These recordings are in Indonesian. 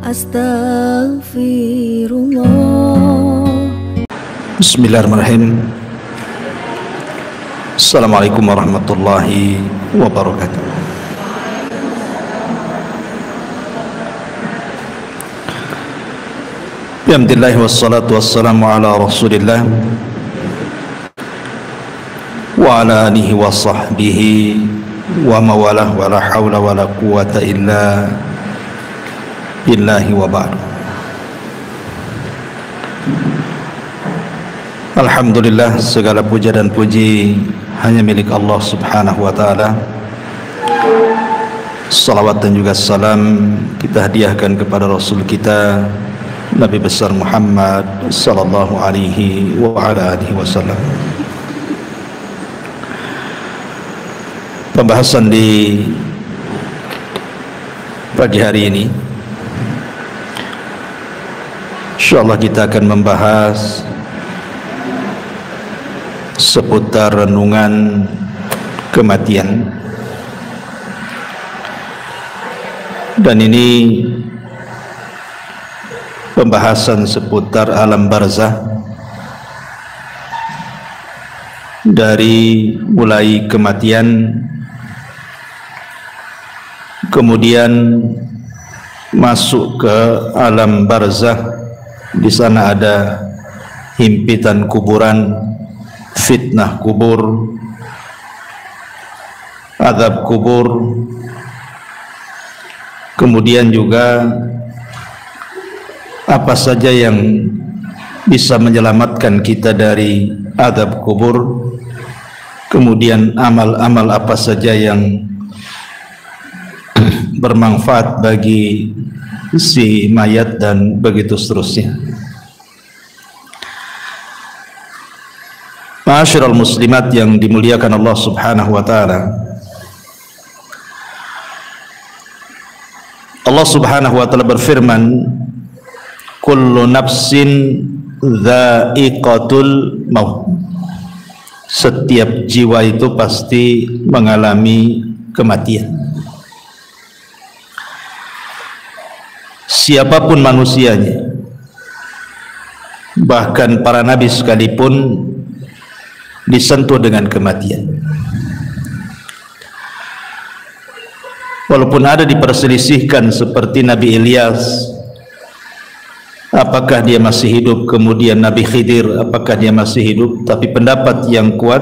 Astaghfirullah. Bismillahirrahmanirrahim. Assalamualaikum warahmatullahi wabarakatuh. Alhamdulillah wassalatu wassalamu ala rasulillah wa ala alihi wa sahbihi wa mawalah wa la hawla wa la quwata illa billahi wa ba'd. Alhamdulillah, segala puja dan puji hanya milik Allah subhanahu wa ta'ala. Salawat dan juga salam kita hadiahkan kepada Rasul kita Nabi besar Muhammad sallallahu alaihi wa ala alihi wasallam. Pembahasan di pagi hari ini, insyaallah kita akan membahas seputar renungan kematian. Dan ini pembahasan seputar alam barzah, dari mulai kematian, kemudian masuk ke alam barzah. Di sana ada himpitan kuburan, fitnah kubur, azab kubur, kemudian juga apa saja yang bisa menyelamatkan kita dari azab kubur, kemudian amal-amal apa saja yang bermanfaat bagi si mayat, dan begitu seterusnya. Ma'asyiral muslimat yang dimuliakan Allah subhanahu wa ta'ala, Allah subhanahu wa ta'ala berfirman, kullu nafsin dha'iqatul maut. Setiap jiwa itu pasti mengalami kematian. Siapapun manusianya, bahkan para nabi sekalipun disentuh dengan kematian. Walaupun ada diperselisihkan seperti Nabi Ilyas, apakah dia masih hidup, kemudian Nabi Khidir, apakah dia masih hidup, tapi pendapat yang kuat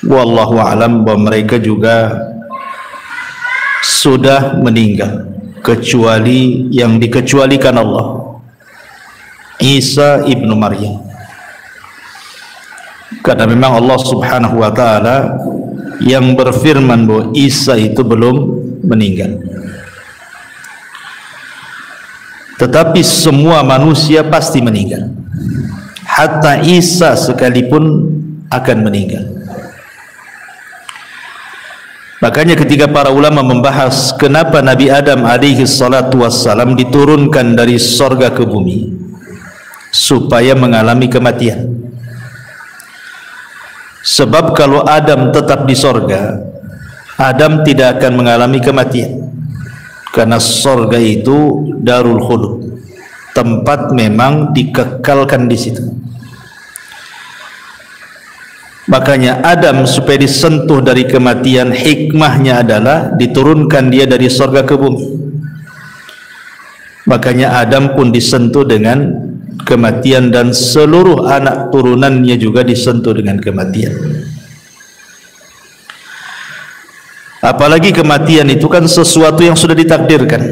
wallahu a'lam bahwa mereka juga sudah meninggal, kecuali yang dikecualikan Allah, Isa ibnu Maryam. Karena memang Allah subhanahu wa ta'ala yang berfirman bahwa Isa itu belum meninggal. Tetapi semua manusia pasti meninggal, hatta Isa sekalipun akan meninggal. Makanya ketika para ulama membahas kenapa Nabi Adam alaihi salatu wassalam diturunkan dari sorga ke bumi, supaya mengalami kematian. Sebab kalau Adam tetap di sorga, Adam tidak akan mengalami kematian, karena sorga itu darul khulud, tempat memang dikekalkan di situ. Makanya Adam supaya disentuh dari kematian, hikmahnya adalah diturunkan dia dari sorga ke bumi. Makanya Adam pun disentuh dengan kematian, dan seluruh anak turunannya juga disentuh dengan kematian. Apalagi kematian itu kan sesuatu yang sudah ditakdirkan.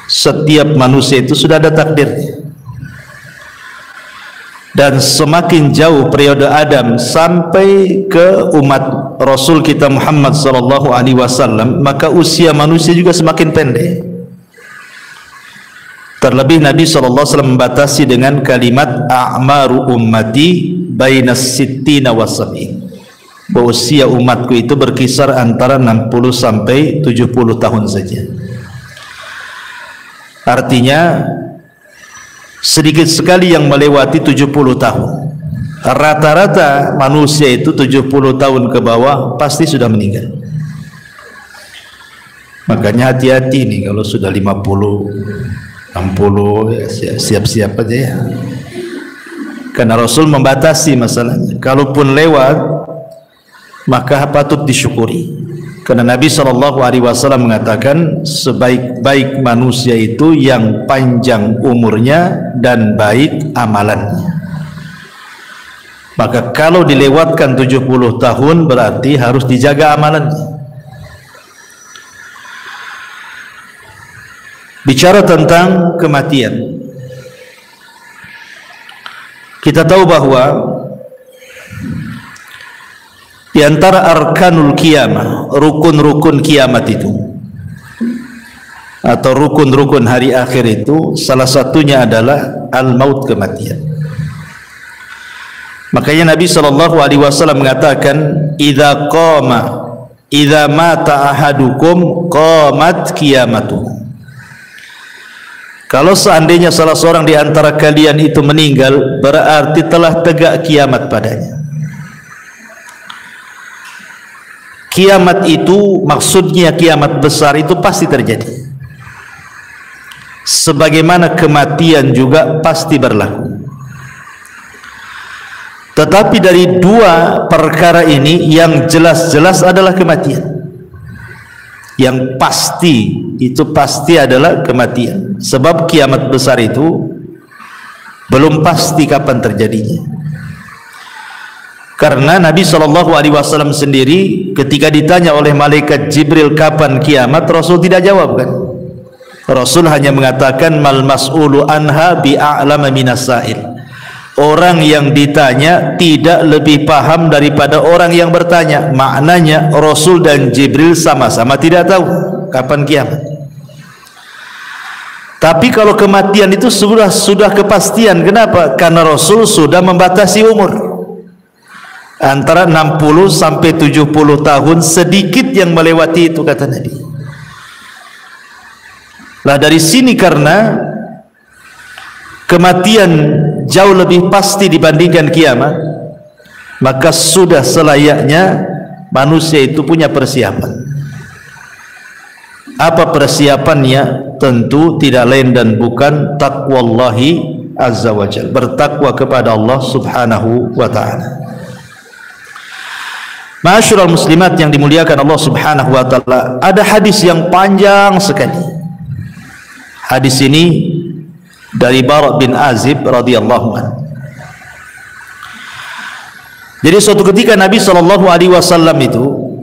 Setiap manusia itu sudah ada takdirnya. Dan semakin jauh periode Adam sampai ke umat Rasul kita Muhammad sallallahu alaihi wasallam, maka usia manusia juga semakin pendek. Terlebih Nabi sallallahu alaihi wasallam membatasi dengan kalimat a'maru ummati bainas sittina wa sab'in. Bahwa usia umatku itu berkisar antara 60 sampai 70 tahun saja. Artinya sedikit sekali yang melewati 70 tahun. Rata-rata manusia itu 70 tahun ke bawah pasti sudah meninggal. Makanya hati-hati nih kalau sudah 50, 60 ya, siap-siap aja ya. Karena Rasul membatasi masalahnya. Kalaupun lewat, maka patut disyukuri. Karena Nabi SAW mengatakan sebaik-baik manusia itu yang panjang umurnya dan baik amalannya. Maka kalau dilewatkan 70 tahun berarti harus dijaga amalannya. Bicara tentang kematian, kita tahu bahwa di antara arkanul kiamah, rukun-rukun kiamat itu atau rukun-rukun hari akhir itu, salah satunya adalah al-maut, kematian. Makanya Nabi SAW mengatakan, idza mata ahadukum qamat qiyamatuh. Kalau seandainya salah seorang di antara kalian itu meninggal, berarti telah tegak kiamat padanya. Kiamat itu maksudnya kiamat besar itu pasti terjadi. Sebagaimana kematian juga pasti berlaku. Tetapi dari dua perkara ini yang jelas-jelas adalah kematian. Yang pasti itu pasti adalah kematian. Sebab kiamat besar itu belum pasti kapan terjadinya. Karena Nabi SAW sendiri ketika ditanya oleh malaikat Jibril kapan kiamat, Rasul tidak jawab kan. Rasul hanya mengatakan mal mas'ulu anha bi'a'lama minas sa'il. Orang yang ditanya tidak lebih paham daripada orang yang bertanya. Maknanya Rasul dan Jibril sama-sama tidak tahu kapan kiamat. Tapi kalau kematian itu sudah kepastian. Kenapa? Karena Rasul sudah membatasi umur antara 60 sampai 70 tahun, sedikit yang melewati itu, kata Nabi. Lah dari sini karena kematian jauh lebih pasti dibandingkan kiamat, maka sudah selayaknya manusia itu punya persiapan. Apa persiapannya? Tentu tidak lain dan bukan taqwallahi azza wa jalla, bertakwa kepada Allah subhanahu wa ta'ala. Ma'asyiral muslimat yang dimuliakan Allah subhanahu wa ta'ala, ada hadis yang panjang sekali. Hadis ini dari Bara bin Azib radhiyallahu anhu. Jadi suatu ketika Nabi SAW itu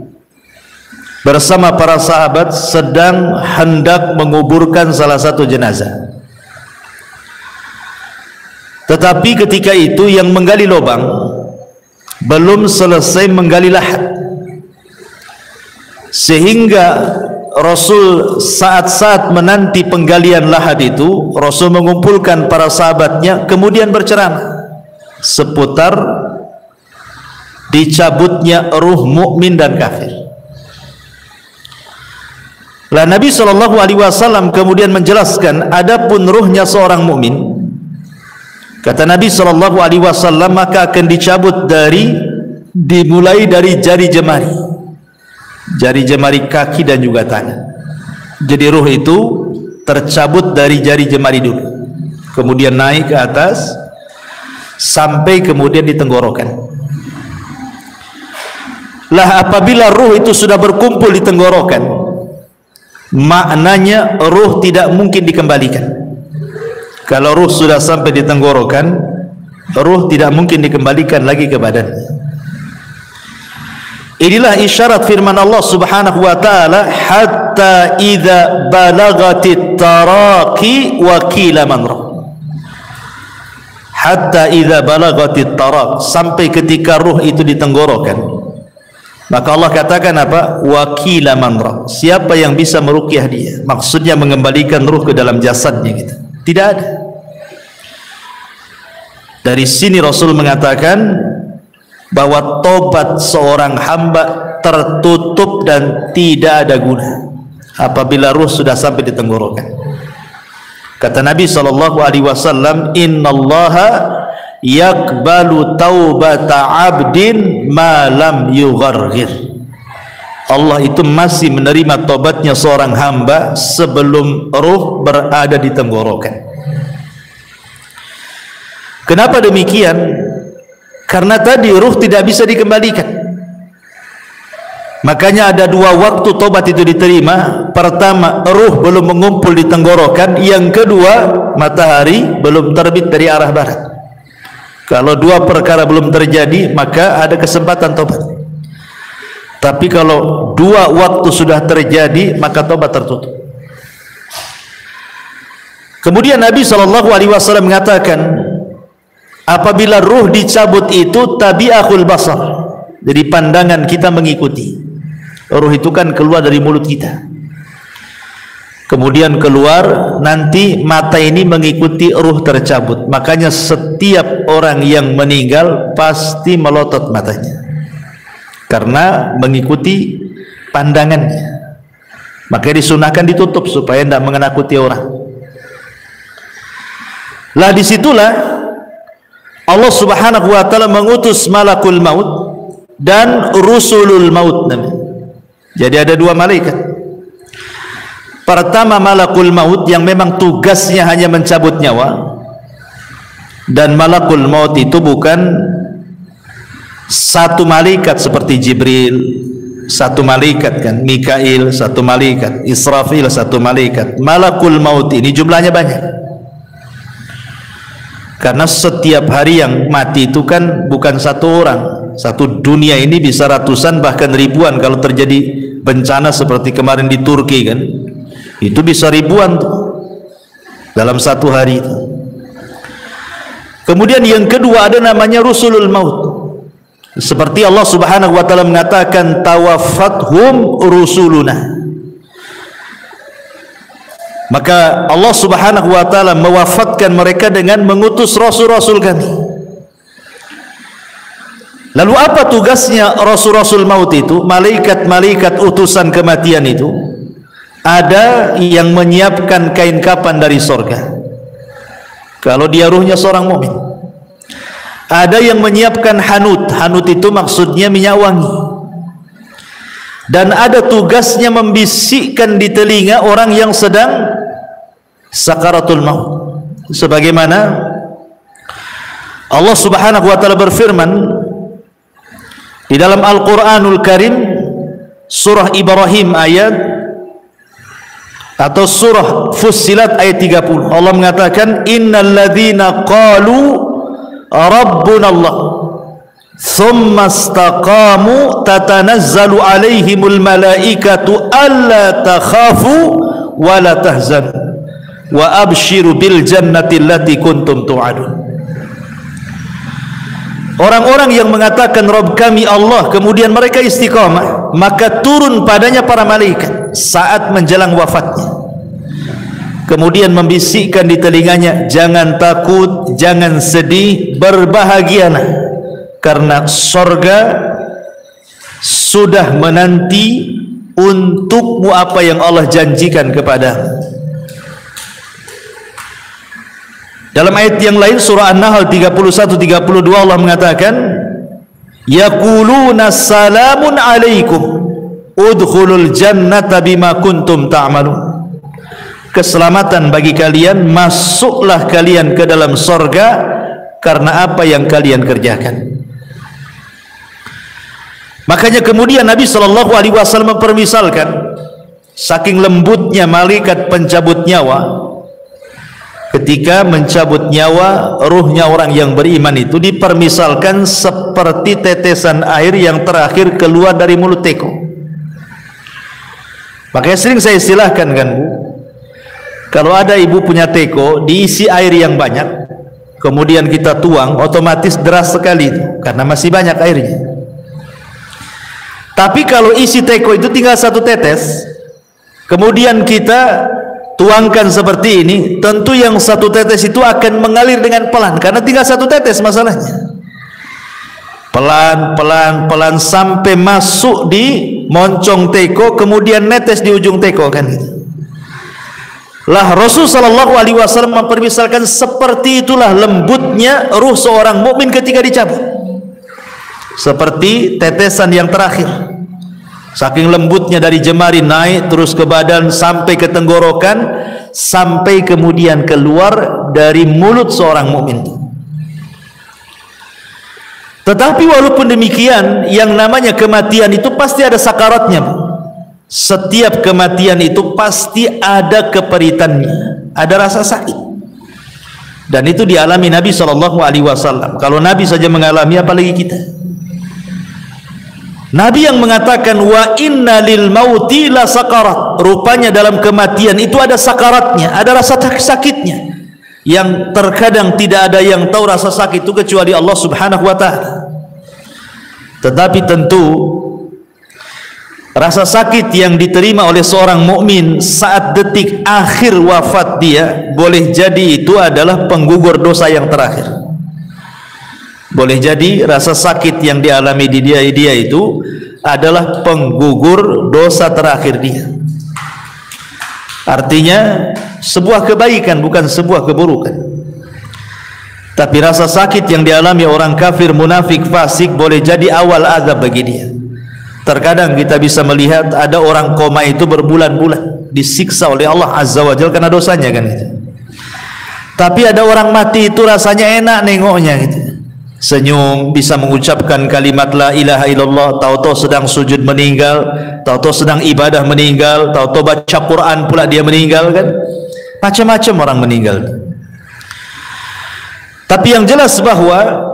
bersama para sahabat sedang hendak menguburkan salah satu jenazah. Tetapi ketika itu yang menggali lubang belum selesai menggali lahat, sehingga Rasul saat-saat menanti penggalian lahat itu, Rasul mengumpulkan para sahabatnya kemudian berceramah seputar dicabutnya ruh mukmin dan kafir. Lah Nabi SAW kemudian menjelaskan, adapun ruhnya seorang mukmin, kata Nabi SAW, maka akan dicabut dimulai dari jari jemari kaki dan juga tangan. Jadi ruh itu tercabut dari jari jemari dulu, kemudian naik ke atas sampai kemudian di tenggorokan. Lah apabila ruh itu sudah berkumpul di tenggorokan, maknanya ruh tidak mungkin dikembalikan. Kalau ruh sudah sampai di tenggorokan, ruh tidak mungkin dikembalikan lagi ke badannya. Inilah isyarat firman Allah subhanahu wa ta'ala, hatta idza balagatit taraqi wa qila man ra. Hatta idza balagatit taraq, sampai ketika ruh itu di tenggorokan, maka Allah katakan apa? Wa qila man ra, siapa yang bisa meruqyah dia? Maksudnya mengembalikan ruh ke dalam jasadnya gitu. Tidak ada. Dari sini Rasul mengatakan bahwa tobat seorang hamba tertutup dan tidak ada guna apabila ruh sudah sampai di tenggorokan. Kata Nabi SAW, innallaha yakbalu taubata abdin ma lam yugharghir. Allah itu masih menerima tobatnya seorang hamba sebelum ruh berada di tenggorokan. Kenapa demikian? Karena tadi ruh tidak bisa dikembalikan. Makanya ada dua waktu tobat itu diterima. Pertama, ruh belum mengumpul di tenggorokan. Yang kedua, matahari belum terbit dari arah barat. Kalau dua perkara belum terjadi, maka ada kesempatan tobat. Tapi kalau dua waktu sudah terjadi, maka tobat tertutup. Kemudian Nabi SAW mengatakan, apabila ruh dicabut itu tabi'ahul basar, jadi pandangan kita mengikuti. Ruh itu kan keluar dari mulut kita, kemudian keluar, nanti mata ini mengikuti ruh tercabut. Makanya setiap orang yang meninggal pasti melotot matanya karena mengikuti pandangannya. Makanya disunahkan ditutup supaya tidak mengenakuti orang. Lah disitulah Allah Subhanahu wa ta'ala mengutus malakul maut dan rusulul maut. Jadi ada dua malaikat. Pertama malakul maut yang memang tugasnya hanya mencabut nyawa. Dan malakul maut itu bukan satu malaikat seperti Jibril, satu malaikat kan, Mikail satu malaikat, Israfil satu malaikat. Malakul maut ini jumlahnya banyak. Karena setiap hari yang mati itu kan bukan satu orang. Satu dunia ini bisa ratusan bahkan ribuan. Kalau terjadi bencana seperti kemarin di Turki kan, itu bisa ribuan tuh dalam satu hari itu. Kemudian yang kedua ada namanya rusulul maut. Seperti Allah Subhanahu wa ta'ala mengatakan, tawaffathum rusuluna. Maka Allah Subhanahu wa ta'ala mewafatkan mereka dengan mengutus rasul-rasul kami. Lalu apa tugasnya rasul-rasul maut itu? Malaikat-malaikat utusan kematian itu, ada yang menyiapkan kain kapan dari sorga kalau dia ruhnya seorang mukmin. Ada yang menyiapkan hanut. Hanut itu maksudnya minyak wangi. Dan ada tugasnya membisikkan di telinga orang yang sedang sakaratul maut. Sebagaimana Allah Subhanahu wa ta'ala berfirman di dalam Al-Quranul Karim, surah Ibrahim ayat atau surah Fussilat ayat 30. Allah mengatakan, innal ladzina qalu Rabbuna Allah thumma istaqamu tatanazzalu alaihimul malaikatu alla takhafu wa la tahzanu wa abshiru bil jannati allati kuntum tu'adun. Orang-orang yang mengatakan Rabb kami Allah, kemudian mereka istiqamah, maka turun padanya para malaikat saat menjelang wafatnya. Kemudian membisikkan di telinganya, jangan takut, jangan sedih, berbahagialah, karena sorga sudah menanti untukmu apa yang Allah janjikan kepadamu. Dalam ayat yang lain surah An-Nahl 31-32 Allah mengatakan, yaquluna salamun alaikum udkhulul jannata bima kuntum ta'malun. Keselamatan bagi kalian, masuklah kalian ke dalam sorga karena apa yang kalian kerjakan. Makanya kemudian Nabi SAW mempermisalkan saking lembutnya malaikat pencabut nyawa. Ketika mencabut nyawa ruhnya orang yang beriman itu dipermisalkan seperti tetesan air yang terakhir keluar dari mulut teko. Makanya sering saya istilahkan kan Bu, kalau ada ibu punya teko diisi air yang banyak, kemudian kita tuang, otomatis deras sekali itu, karena masih banyak airnya. Tapi kalau isi teko itu tinggal satu tetes, kemudian kita tuangkan seperti ini, tentu yang satu tetes itu akan mengalir dengan pelan, karena tinggal satu tetes masalahnya. Pelan sampai masuk di moncong teko, kemudian netes di ujung teko kan gitu. Lah Rasul sallallahu alaihi wasallam mempermisalkan seperti itulah lembutnya ruh seorang mukmin ketika dicabut. Seperti tetesan yang terakhir. Saking lembutnya dari jemari naik terus ke badan sampai ke tenggorokan, sampai kemudian keluar dari mulut seorang mukmin. Tetapi walaupun demikian, yang namanya kematian itu pasti ada sakaratnya. Setiap kematian itu pasti ada keperitannya, ada rasa sakit. Dan itu dialami Nabi SAW. Kalau Nabi saja mengalami, apalagi kita. Nabi yang mengatakan wa inna lil mauti la sakarat, rupanya dalam kematian itu ada sakaratnya, ada rasa sakitnya, yang terkadang tidak ada yang tahu rasa sakit itu kecuali Allah Subhanahu wa ta'ala. Tetapi tentu rasa sakit yang diterima oleh seorang mukmin saat detik akhir wafat dia, boleh jadi itu adalah penggugur dosa yang terakhir. Boleh jadi rasa sakit yang dialami di dia itu adalah penggugur dosa terakhir dia. Artinya sebuah kebaikan, bukan sebuah keburukan. Tapi rasa sakit yang dialami orang kafir, munafik, fasik boleh jadi awal azab bagi dia. Terkadang kita bisa melihat ada orang koma itu berbulan-bulan disiksa oleh Allah Azza wa Jalla karena dosanya kan itu. Tapi ada orang mati itu rasanya enak nengoknya gitu. Senyum, bisa mengucapkan kalimat la ilaha illallah, tahu-tahu sedang sujud meninggal, tahu-tahu sedang ibadah meninggal, tahu-tahu baca Quran pula dia meninggal kan. Macam-macam orang meninggal. Tapi yang jelas bahwa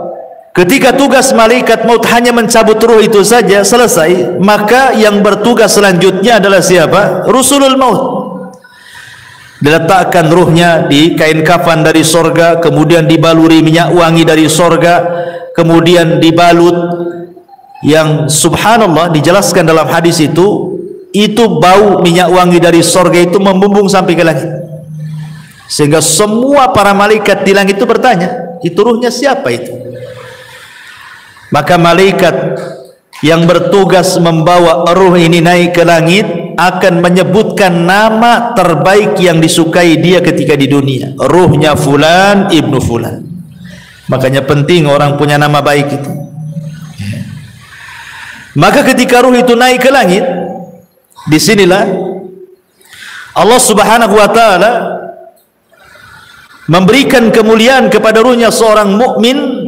ketika tugas malaikat maut hanya mencabut ruh itu saja selesai, maka yang bertugas selanjutnya adalah siapa? Rusulul maut. Diletakkan ruhnya di kain kafan dari sorga, kemudian dibaluri minyak wangi dari sorga, kemudian dibalut, yang subhanallah dijelaskan dalam hadis itu bau minyak wangi dari sorga itu membumbung sampai ke langit, sehingga semua para malaikat di langit itu bertanya, itu ruhnya siapa itu? Maka malaikat yang bertugas membawa ruh ini naik ke langit akan menyebutkan nama terbaik yang disukai dia ketika di dunia. Ruhnya fulan ibnu fulan. Makanya penting orang punya nama baik itu. Maka ketika ruh itu naik ke langit, disinilah Allah Subhanahu wa ta'ala memberikan kemuliaan kepada ruhnya seorang mukmin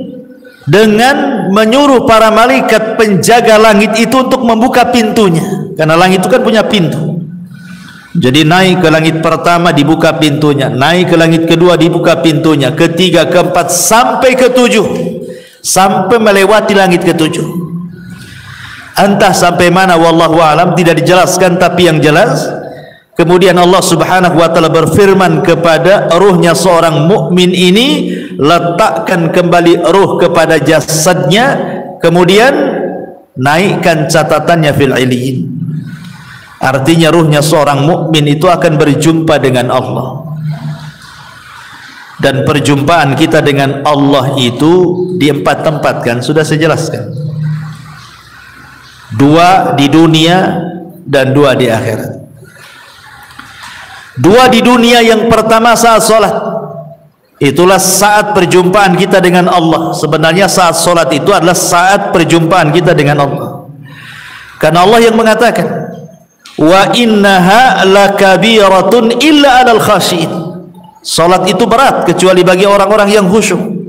dengan menyuruh para malaikat penjaga langit itu untuk membuka pintunya, karena langit itu kan punya pintu. Jadi naik ke langit pertama dibuka pintunya, naik ke langit kedua dibuka pintunya, ketiga, keempat, sampai ketujuh, sampai melewati langit ketujuh. Entah sampai mana wallahu alam, tidak dijelaskan. Tapi yang jelas kemudian Allah Subhanahu wa ta'ala berfirman kepada ruhnya seorang mukmin ini, letakkan kembali ruh kepada jasadnya, kemudian naikkan catatannya fil iliyyin. Artinya ruhnya seorang mukmin itu akan berjumpa dengan Allah. Dan perjumpaan kita dengan Allah itu di 4 tempat kan sudah saya jelaskan. 2 di dunia dan 2 di akhirat. 2 di dunia, yang pertama saat sholat, itulah saat perjumpaan kita dengan Allah. Sebenarnya saat sholat itu adalah saat perjumpaan kita dengan Allah, karena Allah yang mengatakan wa innaha lakabiratun illa alal khashiin. Sholat itu berat kecuali bagi orang-orang yang khusyuk.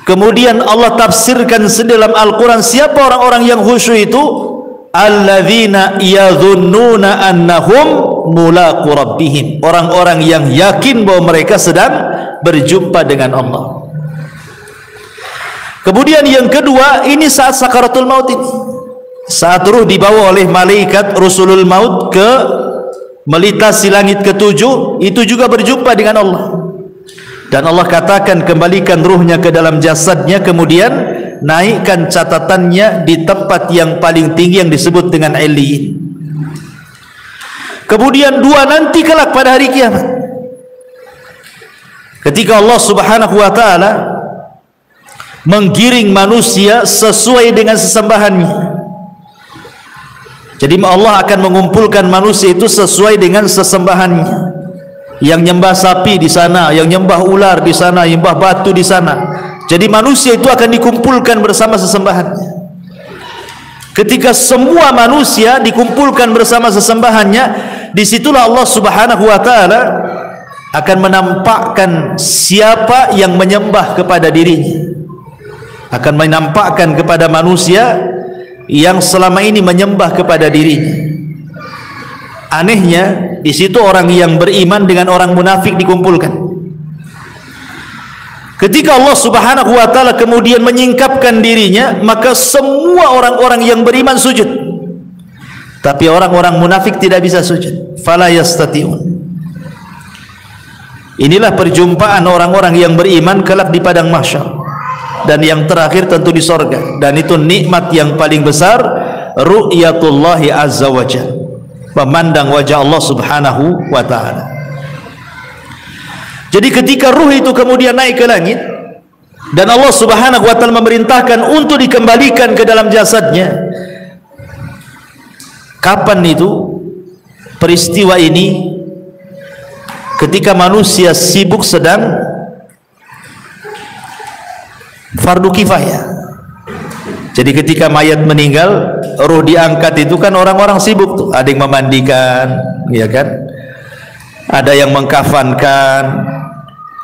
Kemudian Allah tafsirkan dalam Al-Quran siapa orang-orang yang khusyuk itu, alladzina yadhunnuna annahum mulaqu rabbihim, orang-orang yang yakin bahwa mereka sedang berjumpa dengan Allah. Kemudian yang kedua, ini saat sakaratul maut ini, saat ruh dibawa oleh malaikat rusulul maut ke melintasi langit ketujuh, itu juga berjumpa dengan Allah. Dan Allah katakan kembalikan ruhnya ke dalam jasadnya, kemudian naikkan catatannya di tempat yang paling tinggi yang disebut dengan iliyyin. Kemudian 2 nanti kelak pada hari kiamat, ketika Allah Subhanahu wa ta'ala menggiring manusia sesuai dengan sesembahannya. Jadi Allah akan mengumpulkan manusia itu sesuai dengan sesembahannya. Yang nyembah sapi di sana, yang nyembah ular di sana, yang nyembah batu di sana. Jadi manusia itu akan dikumpulkan bersama sesembahannya. ketika semua manusia dikumpulkan bersama sesembahannya, disitulah Allah Subhanahu wa ta'ala akan menampakkan siapa yang menyembah kepada dirinya, akan menampakkan kepada manusia yang selama ini menyembah kepada dirinya. Anehnya, di situ orang yang beriman dengan orang munafik dikumpulkan. Ketika Allah Subhanahu wa ta'ala kemudian menyingkapkan dirinya, maka semua orang-orang yang beriman sujud, tapi orang-orang munafik tidak bisa sujud. Fala yastati'un. Inilah perjumpaan orang-orang yang beriman kelak di padang mahsyar, dan yang terakhir tentu di sorga. Dan itu nikmat yang paling besar, ru'yatullahi azza wa jalla, memandang wajah Allah Subhanahu wa ta'ala. Jadi ketika ruh itu kemudian naik ke langit dan Allah Subhanahu wa ta'ala memerintahkan untuk dikembalikan ke dalam jasadnya, kapan itu peristiwa ini? Ketika manusia sibuk sedang fardu kifayah. Jadi ketika mayat meninggal, ruh diangkat itu kan orang-orang sibuk tuh, ada yang memandikan, ya kan? Ada yang mengkafankan,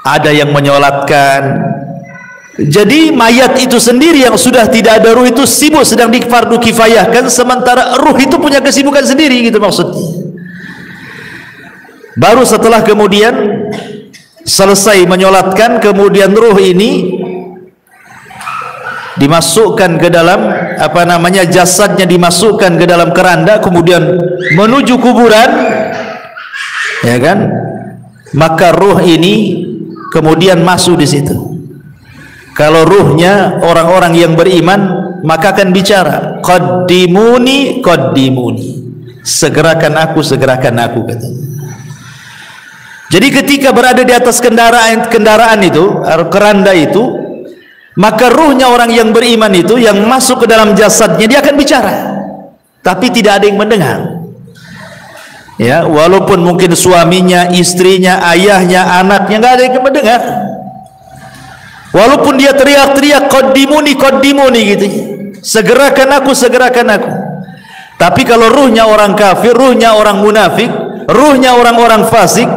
ada yang menyolatkan. Jadi mayat itu sendiri yang sudah tidak ada ruh itu sibuk sedang di fardu kifayahkan, sementara ruh itu punya kesibukan sendiri, gitu maksudnya. Baru setelah kemudian selesai menyolatkan, kemudian ruh ini dimasukkan ke dalam jasadnya dimasukkan ke dalam keranda, kemudian menuju kuburan, ya kan? Maka ruh ini kemudian masuk di situ. Kalau ruhnya orang-orang yang beriman, maka akan bicara, qaddimuni qaddimuni, segerakan aku katanya. Jadi ketika berada di atas kendaraan itu, keranda itu, maka ruhnya orang yang beriman itu yang masuk ke dalam jasadnya, dia akan bicara, tapi tidak ada yang mendengar. Ya, walaupun mungkin suaminya, istrinya, ayahnya, anaknya, nggak ada yang mendengar. Walaupun dia teriak-teriak qaddimuni qaddimuni gitu, segerakan aku. Tapi kalau ruhnya orang kafir, ruhnya orang munafik, ruhnya orang-orang fasik,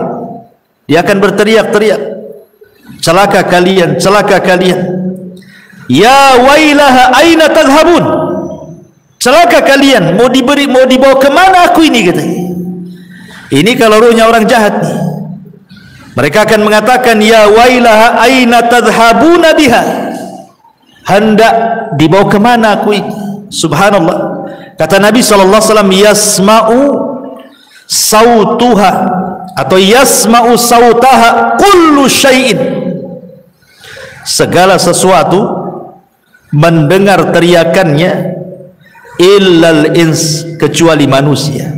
dia akan berteriak-teriak, celaka kalian, ya wailaha aina tadhhabun, celaka kalian, mau dibawa kemana aku ini, gitu. Ini kalau ruhnya orang jahat nih, mereka akan mengatakan, ya wailaha aina tadhhabuna biha, hendak dibawa kemana aku ini. Subhanallah. Kata Nabi SAW, yasma'u sautuha atau yasma'u sautaha kullu syai'in, segala sesuatu mendengar teriakannya, illal ins, kecuali manusia.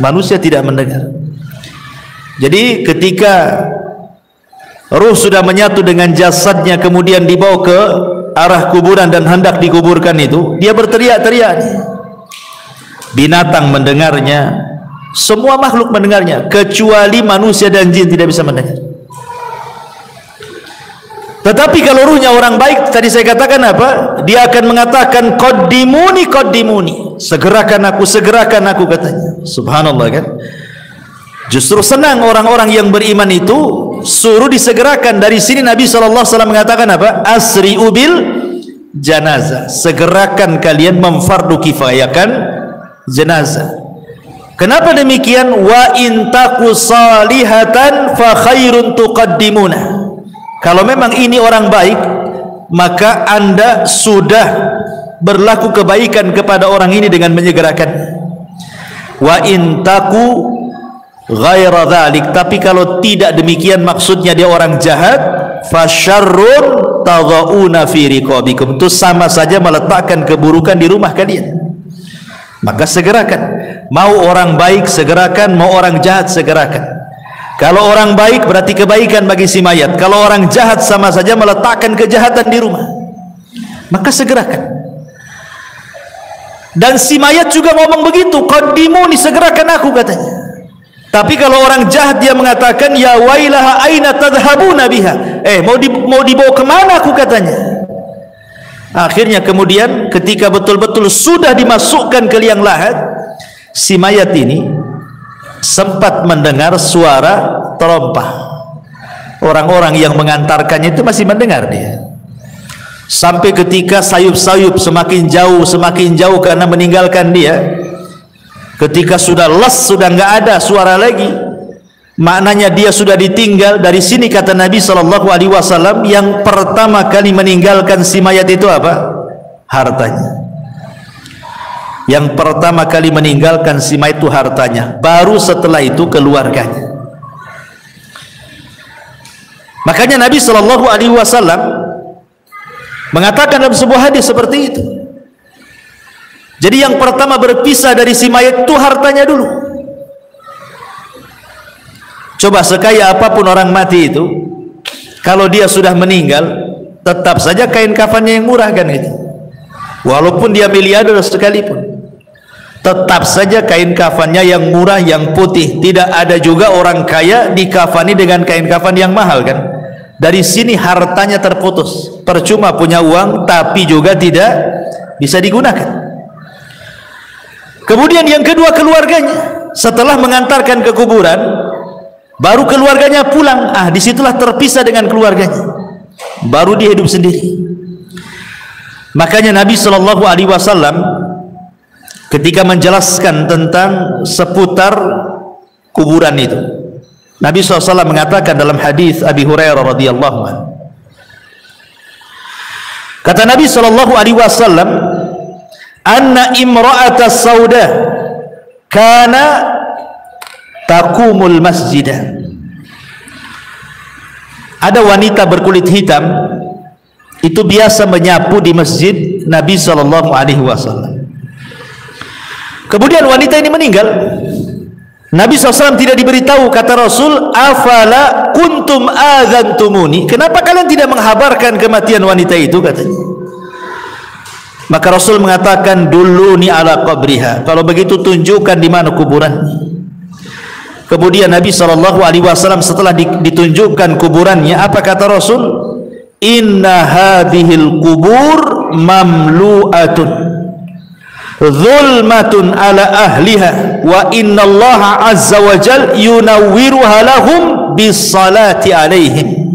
Manusia tidak mendengar. Jadi ketika ruh sudah menyatu dengan jasadnya, kemudian dibawa ke arah kuburan dan hendak dikuburkan itu, dia berteriak-teriak. Binatang mendengarnya, semua makhluk mendengarnya, kecuali manusia dan jin tidak bisa mendengar. Tetapi kalau ruhnya orang baik, tadi saya katakan apa? Dia akan mengatakan qaddimuni qaddimuni, segerakan aku katanya. Subhanallah kan? Justru senang orang-orang yang beriman itu suruh disegerakan. Dari sini Nabi SAW mengatakan apa? Asri'u bil janazah, segerakan kalian memfardu kifayahkan jenazah. Kenapa demikian? Wa in taku salihatan fa khairun tuqaddimuna. Kalau memang ini orang baik, maka Anda sudah berlaku kebaikan kepada orang ini dengan menyegerakan. Wa in taku ghaira dzalik, tapi kalau tidak demikian, maksudnya dia orang jahat, fa syarrun tadhauna fi riqabikum, itu sama saja meletakkan keburukan di rumah kalian. Maka segerakan. Mau orang baik segerakan, mau orang jahat segerakan. Kalau orang baik berarti kebaikan bagi si mayat, kalau orang jahat sama saja meletakkan kejahatan di rumah. Maka segerakan. Dan si mayat juga ngomong begitu, qaddimuni, segerakan aku katanya. Tapi kalau orang jahat dia mengatakan, ya wailaha aina tadhhabuna biha, mau dibawa kemana aku katanya. Akhirnya kemudian ketika betul-betul sudah dimasukkan ke liang lahat, si mayat ini sempat mendengar suara terompah. Orang-orang yang mengantarkannya itu masih mendengar dia. Sampai ketika sayup-sayup semakin jauh karena meninggalkan dia. Ketika sudah les, sudah nggak ada suara lagi, maknanya dia sudah ditinggal. Dari sini kata Nabi SAW, yang pertama kali meninggalkan si mayat itu apa? Hartanya. Yang pertama kali meninggalkan si mayat itu hartanya, baru setelah itu keluarganya. Makanya Nabi SAW mengatakan dalam sebuah hadis seperti itu. Jadi yang pertama berpisah dari si mayat itu hartanya dulu. Coba sekaya apapun orang mati itu, kalau dia sudah meninggal, tetap saja kain kafannya yang murah kan gitu. Walaupun dia miliarder sekalipun, tetap saja kain kafannya yang murah, yang putih. Tidak ada juga orang kaya dikafani dengan kain kafan yang mahal kan. Dari sini hartanya terputus. Percuma punya uang tapi juga tidak bisa digunakan. Kemudian yang kedua, keluarganya. Setelah mengantarkan ke kuburan, baru keluarganya pulang. Disitulah terpisah dengan keluarganya, baru dia hidup sendiri. Makanya Nabi SAW ketika menjelaskan tentang seputar kuburan itu, Nabi SAW mengatakan dalam hadis Abi Hurairah radhiyallahu anhu, kata Nabi SAW, anna imra'ata sauda kana taqumul masjidah. Ada wanita berkulit hitam itu biasa menyapu di masjid Nabi SAW. Kemudian wanita ini meninggal. Nabi SAW tidak diberitahu. Kata Rasul, afala kuntum adzantumuni, kenapa kalian tidak menghabarkan kematian wanita itu, katanya. Maka Rasul mengatakan, duluni ala qabriha, kalau begitu tunjukkan di mana kuburannya. Kemudian Nabi SAW setelah ditunjukkan kuburannya, apa kata Rasul? Inna hadhil kubur mamlu'atun zulmatun ala ahliha wa inna allaha azza wa jal yunawwiruha lahum bisalati alaihim.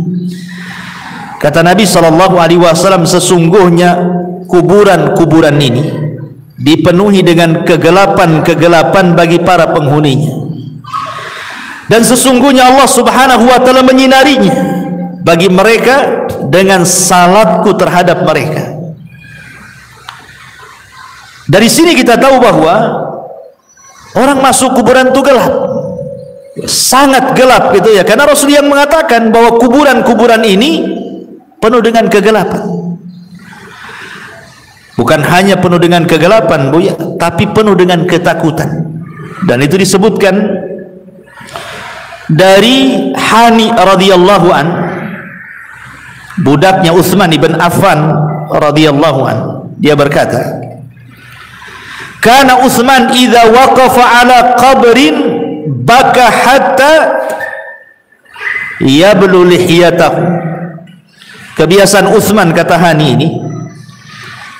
Kata Nabi SAW, sesungguhnya kuburan-kuburan ini dipenuhi dengan kegelapan-kegelapan bagi para penghuninya, dan sesungguhnya Allah Subhanahu wa ta'ala menyinarinya bagi mereka dengan salatku terhadap mereka. Dari sini kita tahu bahwa orang masuk kuburan itu gelap, sangat gelap gitu ya, karena Rasul yang mengatakan bahwa kuburan-kuburan ini penuh dengan kegelapan. Bukan hanya penuh dengan kegelapan, Bu ya, tapi penuh dengan ketakutan. Dan itu disebutkan dari Hani radhiyallahu an, budaknya Utsman ibn Affan radhiyallahu an. Dia berkata, kana Utsman idza waqafa ala qabrin baka hatta yablu lihiyatahu. Kebiasaan Utsman, kata Hani ini,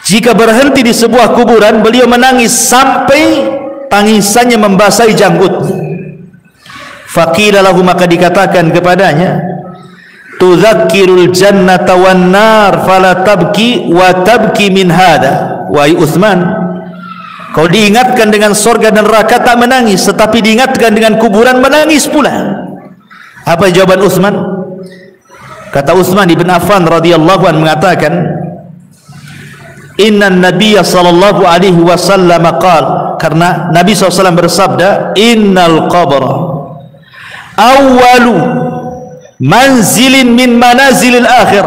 jika berhenti di sebuah kuburan, beliau menangis sampai tangisannya membasahi janggutnya. Faqila lahu, maka dikatakan kepadanya, tudzakkirul jannata wan nar fala tabki wa tabki min hada. Wahai Utsman, kau diingatkan dengan surga dan neraka tak menangis, tetapi diingatkan dengan kuburan menangis pula. Apa jawaban Utsman? Kata Utsman ibn Affan radhiyallahu anhu mengatakan, inna nabiyya sallallahu alaihi wasallam qala, karena Nabi SAW bersabda, innal qabra awwalu manzilin min manazilil akhir,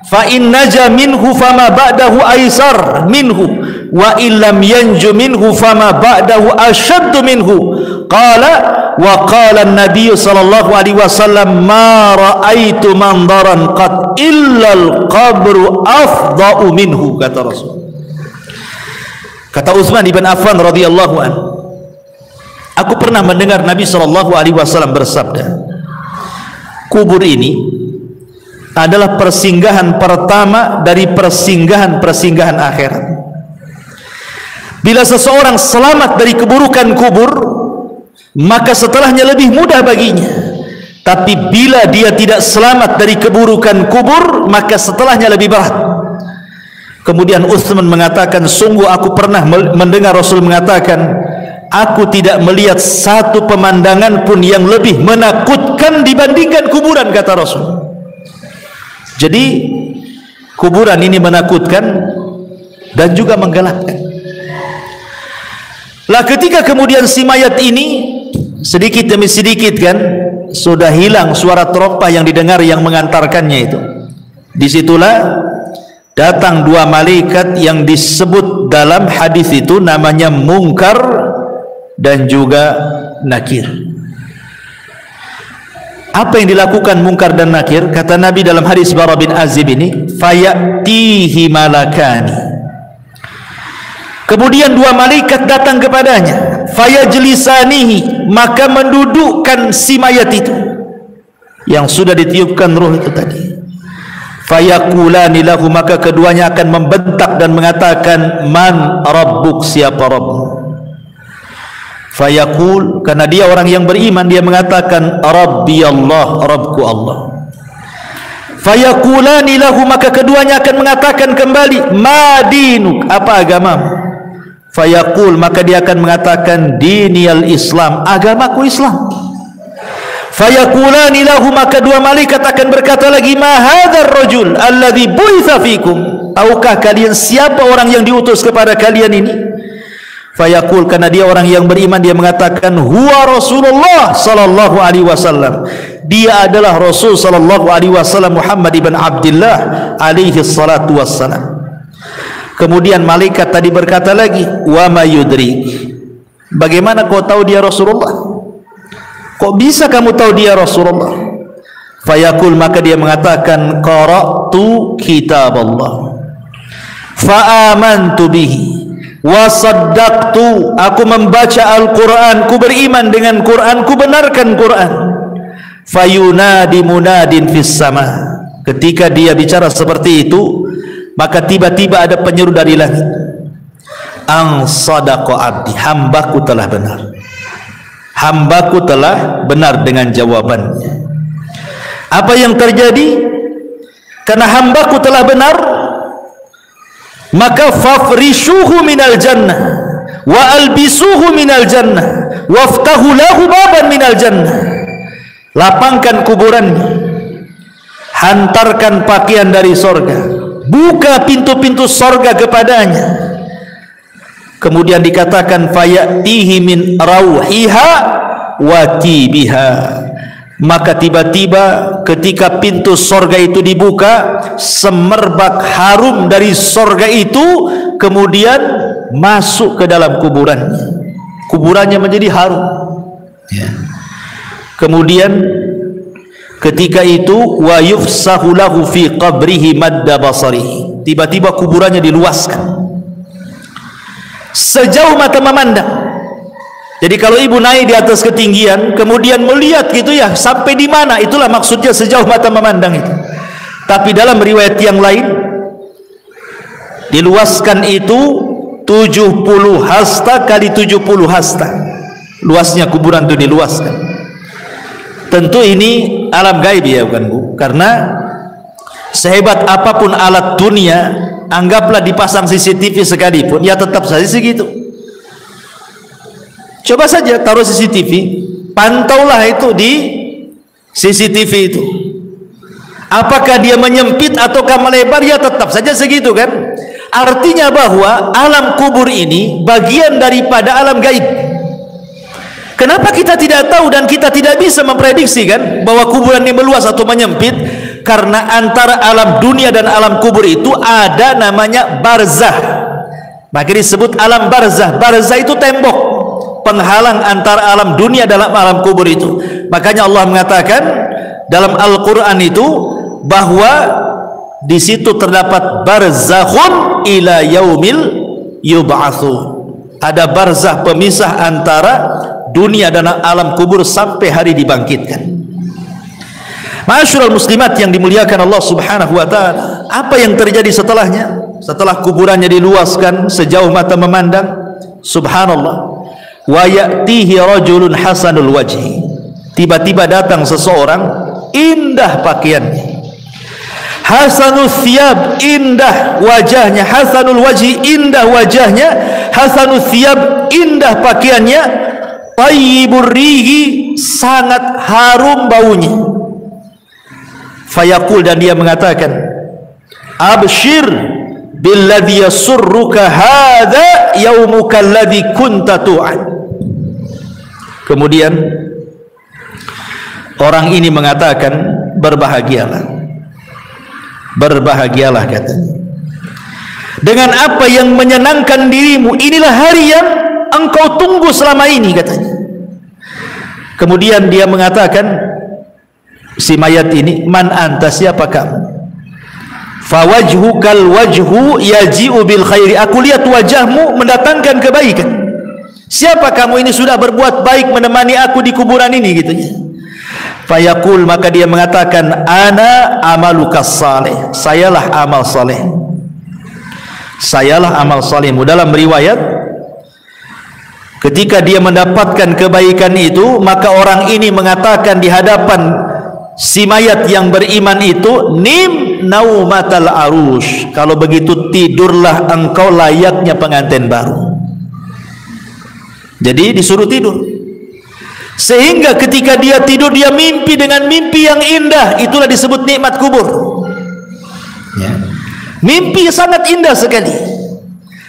fa in naja minhu fama ba'dahu aisar minhu wa illam yanju minhu fama ba'dahu ashaddu minhu. Qala wa qala an-nabiy sallallahu alaihi wasallam, ma ra'aitu mandaran qad illa al-qabru afda'u minhu. Kata Rasul. Kata Utsman ibn Affan radhiyallahu anhu, aku pernah mendengar Nabi sallallahu alaihi wasallam bersabda, kubur ini adalah persinggahan pertama dari persinggahan-persinggahan akhirat. Bila seseorang selamat dari keburukan kubur, maka setelahnya lebih mudah baginya. Tapi bila dia tidak selamat dari keburukan kubur, maka setelahnya lebih berat. Kemudian Utsman mengatakan, sungguh aku pernah mendengar Rasul mengatakan, aku tidak melihat satu pemandangan pun yang lebih menakutkan dibandingkan kuburan, kata Rasul. Jadi kuburan ini menakutkan dan juga menggelapkan. Lah ketika kemudian si mayat ini sedikit demi sedikit kan sudah hilang suara terompah yang didengar yang mengantarkannya itu, disitulah datang dua malaikat yang disebut dalam hadis itu namanya Munkar dan juga Nakir. Apa yang dilakukan Munkar dan Nakir? Kata Nabi dalam hadis Bara bin Azib ini, fayatihi malakani. Kemudian dua malaikat datang kepadanya, fayajlisanihi, maka mendudukkan si mayat itu yang sudah ditiupkan ruh itu tadi. Fayaqulani lahu, maka keduanya akan membentak dan mengatakan, man rabbuk, siapa Rabbmu? Fayaqul, karena dia orang yang beriman, dia mengatakan Rabbi Allah, Rabbku Allah. Fayaqulani lahu, maka keduanya akan mengatakan kembali, ma dinuk, apa agamamu? Fayaqul, maka dia akan mengatakan diniyal Islam, agamaku Islam. Fayaqulani lahu, maka dua malaikat akan berkata lagi, ma hadzal rajul alladzi bu'itsa fikum, tahukah kalian siapa orang yang diutus kepada kalian ini? Fayaqul, karena dia orang yang beriman, dia mengatakan huwa Rasulullah sallallahu alaihi wasallam, dia adalah Rasul sallallahu alaihi wasallam Muhammad ibn Abdullah alaihi salatu wassalam. Kemudian malaikat tadi berkata lagi, wa ma yudrik, bagaimana kau tahu dia Rasulullah? Kok bisa kamu tahu dia Rasulullah? Fayaqul, maka dia mengatakan qara'tu kitab Allah fa amantu bihi wa saddaqtu, aku membaca Al-Quran, ku beriman dengan Quran, ku benarkan Quran. Fayunadi munadin fis sama, ketika dia bicara seperti itu, maka tiba-tiba ada penyeru dari langit, ang sadaqa abdi, hambaku telah benar, hambaku telah benar dengan jawabannya. Apa yang terjadi? Karena hambaku telah benar, maka fafrishuhu minal jannah wa albisuhu minal jannah waftahu lahu baban minal jannah, lapangkan kuburannya, hantarkan pakaian dari sorga, buka pintu-pintu sorga kepadanya. Kemudian dikatakan fayatihi min rauhiha wa tibiha, maka tiba-tiba ketika pintu sorga itu dibuka, semerbak harum dari sorga itu kemudian masuk ke dalam kuburannya, kuburannya menjadi harum ya. Kemudian ketika itu wa yufsahu lahu fi qabrihi madda basarihi, tiba-tiba kuburannya diluaskan sejauh mata memandang. Jadi kalau ibu naik di atas ketinggian kemudian melihat gitu ya, sampai di mana, itulah maksudnya sejauh mata memandang itu. Tapi dalam riwayat yang lain diluaskan itu 70 hasta kali 70 hasta, luasnya kuburan itu diluaskan. Tentu ini alam gaib ya, bukan Bu? Karena sehebat apapun alat dunia, anggaplah dipasang CCTV sekalipun, ya tetap saja segitu. Coba saja taruh CCTV, pantaulah itu di CCTV itu, apakah dia menyempit ataukah melebar, ya tetap saja segitu kan. Artinya bahwa alam kubur ini bagian daripada alam gaib. Kenapa kita tidak tahu dan kita tidak bisa memprediksi kan bahwa kuburan ini meluas atau menyempit? Karena antara alam dunia dan alam kubur itu ada namanya barzah, maka disebut alam barzah. Barzah itu tembok penghalang antara alam dunia dan alam kubur itu. Makanya Allah mengatakan dalam Al-Quran itu bahwa di situ terdapat barzakhun ila yaumil yub'atsun, ada barzah pemisah antara dunia dan alam kubur sampai hari dibangkitkan. Ma'asyiral muslimat yang dimuliakan Allah Subhanahu wa taala, apa yang terjadi setelahnya? Setelah kuburannya diluaskan sejauh mata memandang, subhanallah, wa ya'tihi rajulun hasanul wajhi, tiba-tiba datang seseorang indah pakaiannya, hasanul thiyab, indah wajahnya, hasanul wajhi, indah wajahnya, hasanul thiyab, indah pakaiannya, tayyibur rihi, sangat harum baunya. Fayaqul, dan dia mengatakan, abshir billadhi yasurruka hadha yaumuka alladhi kunta tu'ad. Kemudian orang ini mengatakan, berbahagialah, berbahagialah katanya, dengan apa yang menyenangkan dirimu, inilah hari yang engkau tunggu selama ini katanya. Kemudian dia mengatakan, si mayat ini, man anta, siapa kamu? Fawajhukal wajhu yaji'u bil khairi, aku lihat wajahmu mendatangkan kebaikan. Siapa kamu ini? Sudah berbuat baik menemani aku di kuburan ini gitu ya. Fayaqul, maka dia mengatakan, ana amalukas saleh, sayalah amal saleh, sayalah amal salehmu. Dalam riwayat, ketika dia mendapatkan kebaikan itu, maka orang ini mengatakan di hadapan si mayat yang beriman itu, nim naumatal arush, kalau begitu tidurlah engkau layaknya pengantin baru. Jadi disuruh tidur, sehingga ketika dia tidur dia mimpi dengan mimpi yang indah. Itulah disebut nikmat kubur ya. Mimpi sangat indah sekali,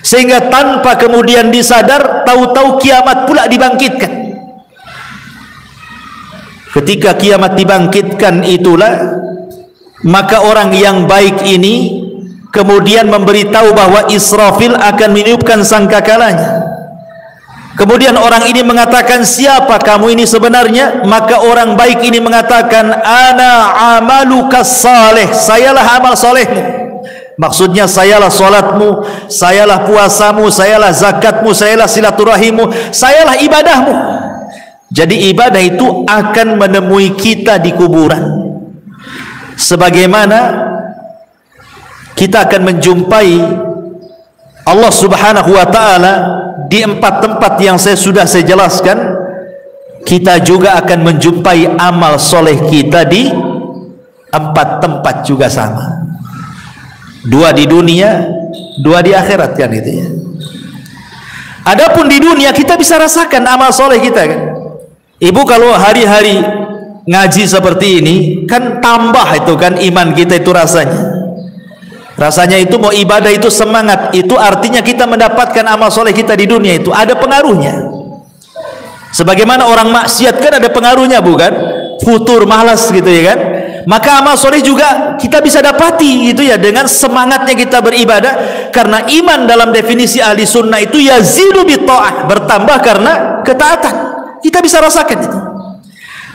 sehingga tanpa kemudian disadar, tahu-tahu kiamat pula dibangkitkan. Ketika kiamat dibangkitkan itulah, maka orang yang baik ini kemudian memberitahu bahwa Israfil akan meniupkan sangkakalanya. Kemudian orang ini mengatakan, siapa kamu ini sebenarnya? Maka orang baik ini mengatakan, ana amalukas saleh, sayalah amal solehmu. Maksudnya sayalah solatmu, sayalah puasamu, sayalah zakatmu, sayalah silaturahimmu, sayalah ibadahmu. Jadi ibadah itu akan menemui kita di kuburan, sebagaimana kita akan menjumpai Allah Subhanahu wa ta'ala di 4 tempat yang sudah saya jelaskan. Kita juga akan menjumpai amal soleh kita di 4 tempat juga sama, 2 di dunia, 2 di akhirat kan itu ya. Adapun di dunia kita bisa rasakan amal soleh kita kan. Ibu kalau hari-hari ngaji seperti ini kan tambah itu kan iman kita itu rasanya itu mau ibadah itu semangat, itu artinya kita mendapatkan amal soleh kita di dunia itu ada pengaruhnya. Sebagaimana orang maksiat kan ada pengaruhnya bukan? Futur, malas gitu ya kan. Maka amal soleh juga kita bisa dapati gitu ya, dengan semangatnya kita beribadah. Karena iman dalam definisi ahli sunnah itu yazidu bi ta'ah, bertambah karena ketaatan. Kita bisa rasakan itu.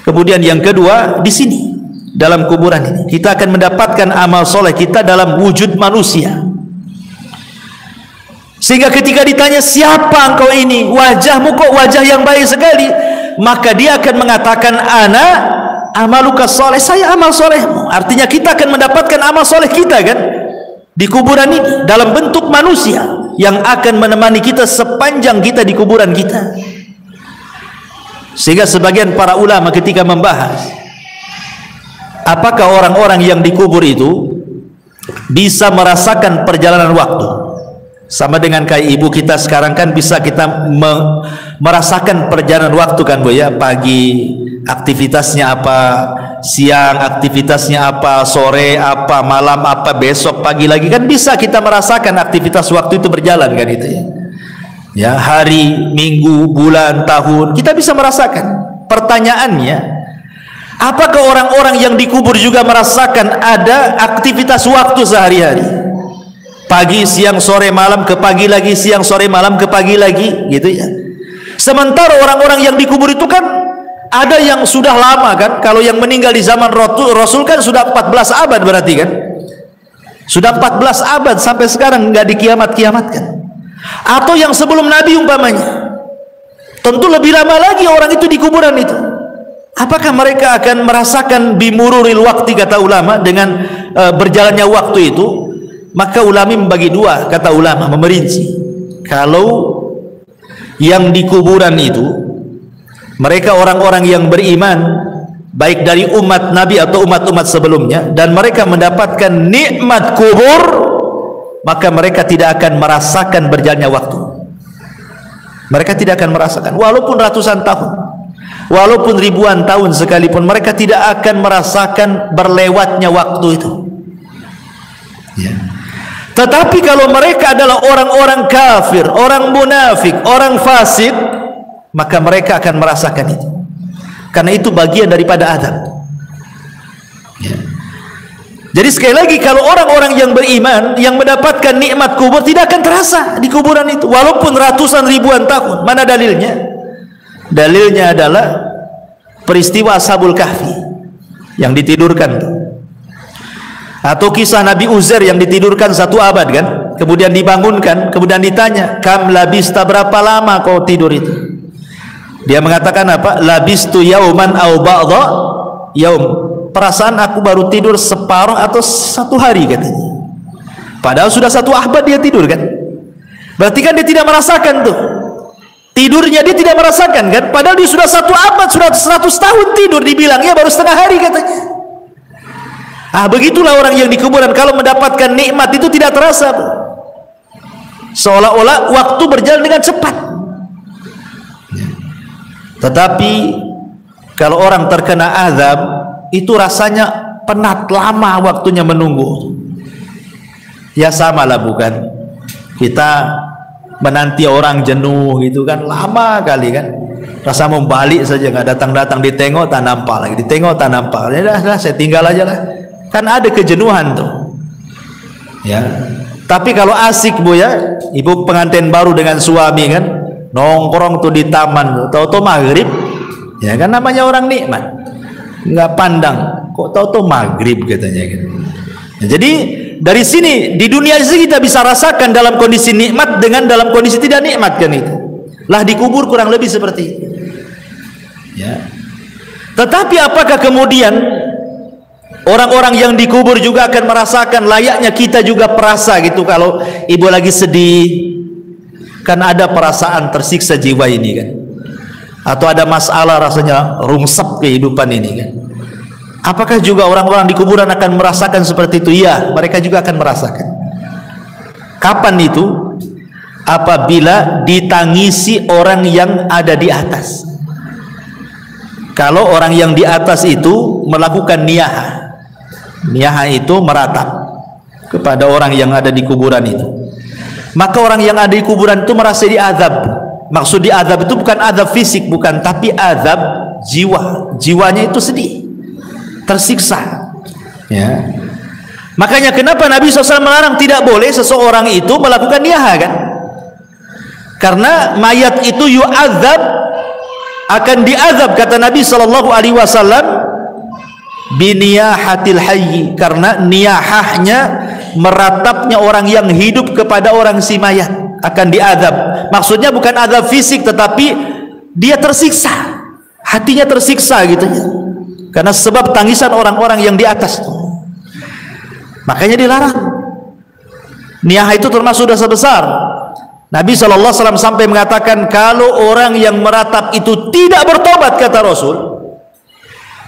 Kemudian yang kedua, di sini dalam kuburan ini kita akan mendapatkan amal soleh kita dalam wujud manusia, sehingga ketika ditanya, siapa engkau ini? Wajahmu kok wajah yang baik sekali, maka dia akan mengatakan, ana amalukas soleh, saya amal solehmu. Artinya kita akan mendapatkan amal soleh kita kan di kuburan ini dalam bentuk manusia yang akan menemani kita sepanjang kita di kuburan kita. Sehingga sebagian para ulama ketika membahas apakah orang-orang yang dikubur itu bisa merasakan perjalanan waktu, sama dengan kayak ibu kita sekarang kan bisa kita merasakan perjalanan waktu kan Bu ya, pagi aktivitasnya apa, siang aktivitasnya apa, sore apa, malam apa, besok pagi lagi kan bisa kita merasakan aktivitas waktu itu berjalan kan itu ya. Ya, hari, minggu, bulan, tahun, kita bisa merasakan. Pertanyaannya, apakah orang-orang yang dikubur juga merasakan ada aktivitas waktu sehari-hari? Pagi, siang, sore, malam, ke pagi lagi, siang, sore, malam, ke pagi lagi, gitu ya. Sementara orang-orang yang dikubur itu kan ada yang sudah lama kan. Kalau yang meninggal di zaman Rasul kan sudah 14 abad berarti kan. Sudah 14 abad sampai sekarang nggak dikiamat-kiamatkan. Atau yang sebelum Nabi umpamanya, tentu lebih lama lagi orang itu di kuburan itu. Apakah mereka akan merasakan bimururil waktu, kata ulama, dengan berjalannya waktu itu? Maka ulama membagi dua, kata ulama, memerinci. Kalau yang di kuburan itu mereka orang-orang yang beriman, baik dari umat Nabi atau umat-umat sebelumnya, dan mereka mendapatkan nikmat kubur, maka mereka tidak akan merasakan berjalannya waktu. Mereka tidak akan merasakan, walaupun ratusan tahun, walaupun ribuan tahun sekalipun, mereka tidak akan merasakan berlewatnya waktu itu. Ya. Tetapi kalau mereka adalah orang-orang kafir, orang munafik, orang fasik, maka mereka akan merasakan itu. Karena itu bagian daripada azab. Ya. Jadi sekali lagi, kalau orang-orang yang beriman yang mendapatkan nikmat kubur tidak akan terasa di kuburan itu, walaupun ratusan ribuan tahun. Mana dalilnya? Dalilnya adalah peristiwa Ashabul Kahfi yang ditidurkan, atau kisah Nabi Uzair yang ditidurkan 1 abad kan, kemudian dibangunkan, kemudian ditanya, kam labista, berapa lama kau tidur itu? Dia mengatakan apa? Labistu yauman au ba'dha yaum. Perasaan aku baru tidur separuh atau 1 hari katanya. Padahal sudah 1 abad dia tidur kan. Berarti kan dia tidak merasakan tuh. Tidurnya dia tidak merasakan kan. Padahal dia sudah 1 abad, sudah 100 tahun tidur, dibilangnya baru setengah hari katanya. Begitulah orang yang di kuburan, kalau mendapatkan nikmat itu tidak terasa. Seolah-olah waktu berjalan dengan cepat. Tetapi kalau orang terkena azab, itu rasanya penat, lama waktunya menunggu. Ya samalah, bukan? Kita menanti orang jenuh gitu kan, lama kali kan. Rasa mau balik saja, nggak datang-datang, ditengok tak nampak lagi, ditengok tak nampak. Ya dah, saya tinggal aja lah. Kan ada kejenuhan tuh. Ya. Tapi kalau asik Bu ya, ibu pengantin baru dengan suami kan, nongkrong tuh di taman, tahu-tahu maghrib, ya kan namanya orang nikmat, nggak pandang, kok tahu-tahu maghrib katanya gitu. Ya, jadi dari sini di dunia ini kita bisa rasakan dalam kondisi nikmat dengan dalam kondisi tidak nikmat kan itu. Lah dikubur kurang lebih seperti itu. Ya. Tetapi apakah kemudian orang-orang yang dikubur juga akan merasakan layaknya kita juga perasa gitu, kalau ibu lagi sedih? Kan ada perasaan tersiksa jiwa ini kan, atau ada masalah rasanya rungsep kehidupan ini kan. Apakah juga orang-orang di kuburan akan merasakan seperti itu? Ya, mereka juga akan merasakan. Kapan itu? Apabila ditangisi orang yang ada di atas. Kalau orang yang di atas itu melakukan niyah, niyah itu meratap kepada orang yang ada di kuburan itu, maka orang yang ada di kuburan itu merasa diazab. Maksud diazab itu bukan azab fisik, bukan, tapi azab jiwa. Jiwanya itu sedih, tersiksa. Ya. Makanya kenapa Nabi SAW melarang, tidak boleh seseorang itu melakukan niyah kan? Karena mayat itu yu'adzab, akan diazab, kata Nabi SAW, biniyahatil hayyi, karena niyahahnya, meratapnya orang yang hidup kepada orang si mayat, akan diazab. Maksudnya bukan azab fisik, tetapi dia tersiksa, hatinya tersiksa gitu ya, karena sebab tangisan orang-orang yang di atas tuh. Makanya dilarang. Niyah itu termasuk dosa besar. Nabi SAW sampai mengatakan, kalau orang yang meratap itu tidak bertobat, kata Rasul,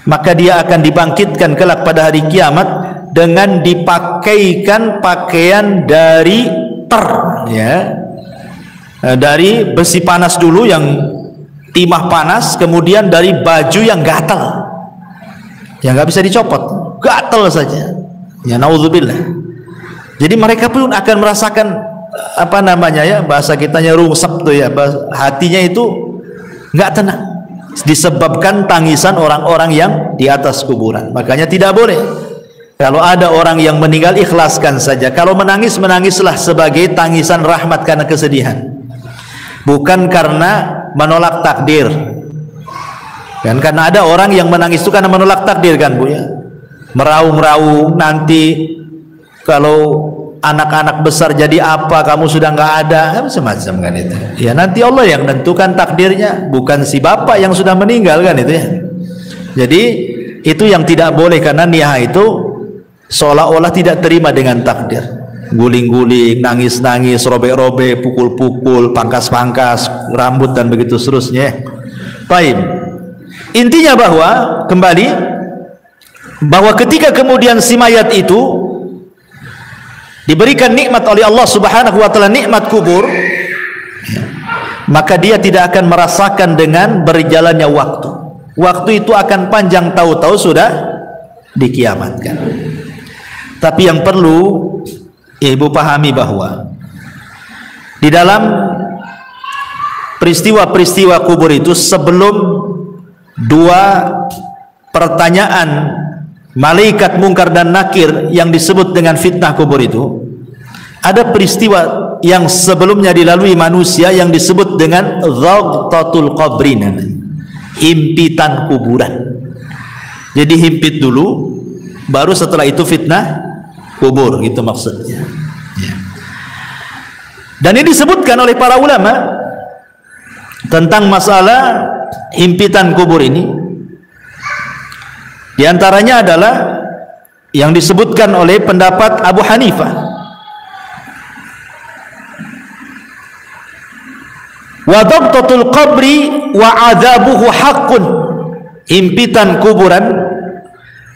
maka dia akan dibangkitkan kelak pada hari kiamat dengan dipakaikan pakaian dari ya, dari besi panas dulu yang timah panas, kemudian dari baju yang gatal, yang nggak bisa dicopot, gatal saja. Ya naudzubillah. Jadi mereka pun akan merasakan apa namanya ya, bahasa kitanya rungsep tuh ya, hatinya itu nggak tenang, disebabkan tangisan orang-orang yang di atas kuburan. Makanya tidak boleh kalau ada orang yang meninggal, ikhlaskan saja. Kalau menangis, menangislah sebagai tangisan rahmat karena kesedihan, bukan karena menolak takdir kan. Karena ada orang yang menangis itu karena menolak takdir kan Bu ya, meraung-raung, nanti kalau anak-anak besar jadi apa, kamu sudah nggak ada, macam-macam kan itu ya. Nanti Allah yang tentukan takdirnya, bukan si bapak yang sudah meninggal kan itu ya. Jadi itu yang tidak boleh, karena niyaha itu seolah-olah tidak terima dengan takdir. Guling-guling, nangis-nangis, robek-robek, pukul-pukul, pangkas-pangkas rambut dan begitu seterusnya. Baik. Intinya bahwa ketika kemudian si mayat itu diberikan nikmat oleh Allah Subhanahu wa taala, nikmat kubur, maka dia tidak akan merasakan dengan berjalannya waktu. Waktu itu akan panjang, tahu-tahu sudah dikiamatkan. Tapi yang perlu ibu pahami bahwa di dalam peristiwa-peristiwa kubur itu, sebelum dua pertanyaan malaikat mungkar dan nakir yang disebut dengan fitnah kubur itu, ada peristiwa yang sebelumnya dilalui manusia yang disebut dengan dhaghtatul qabrin, himpitan kuburan. Jadi himpit dulu, baru setelah itu fitnah kubur, gitu maksudnya. Dan ini disebutkan oleh para ulama tentang masalah himpitan kubur ini. Di antaranya adalah yang disebutkan oleh pendapat Abu Hanifah. Wa dhabtatul qabri wa adzabuhu haqqun. Himpitan kuburan,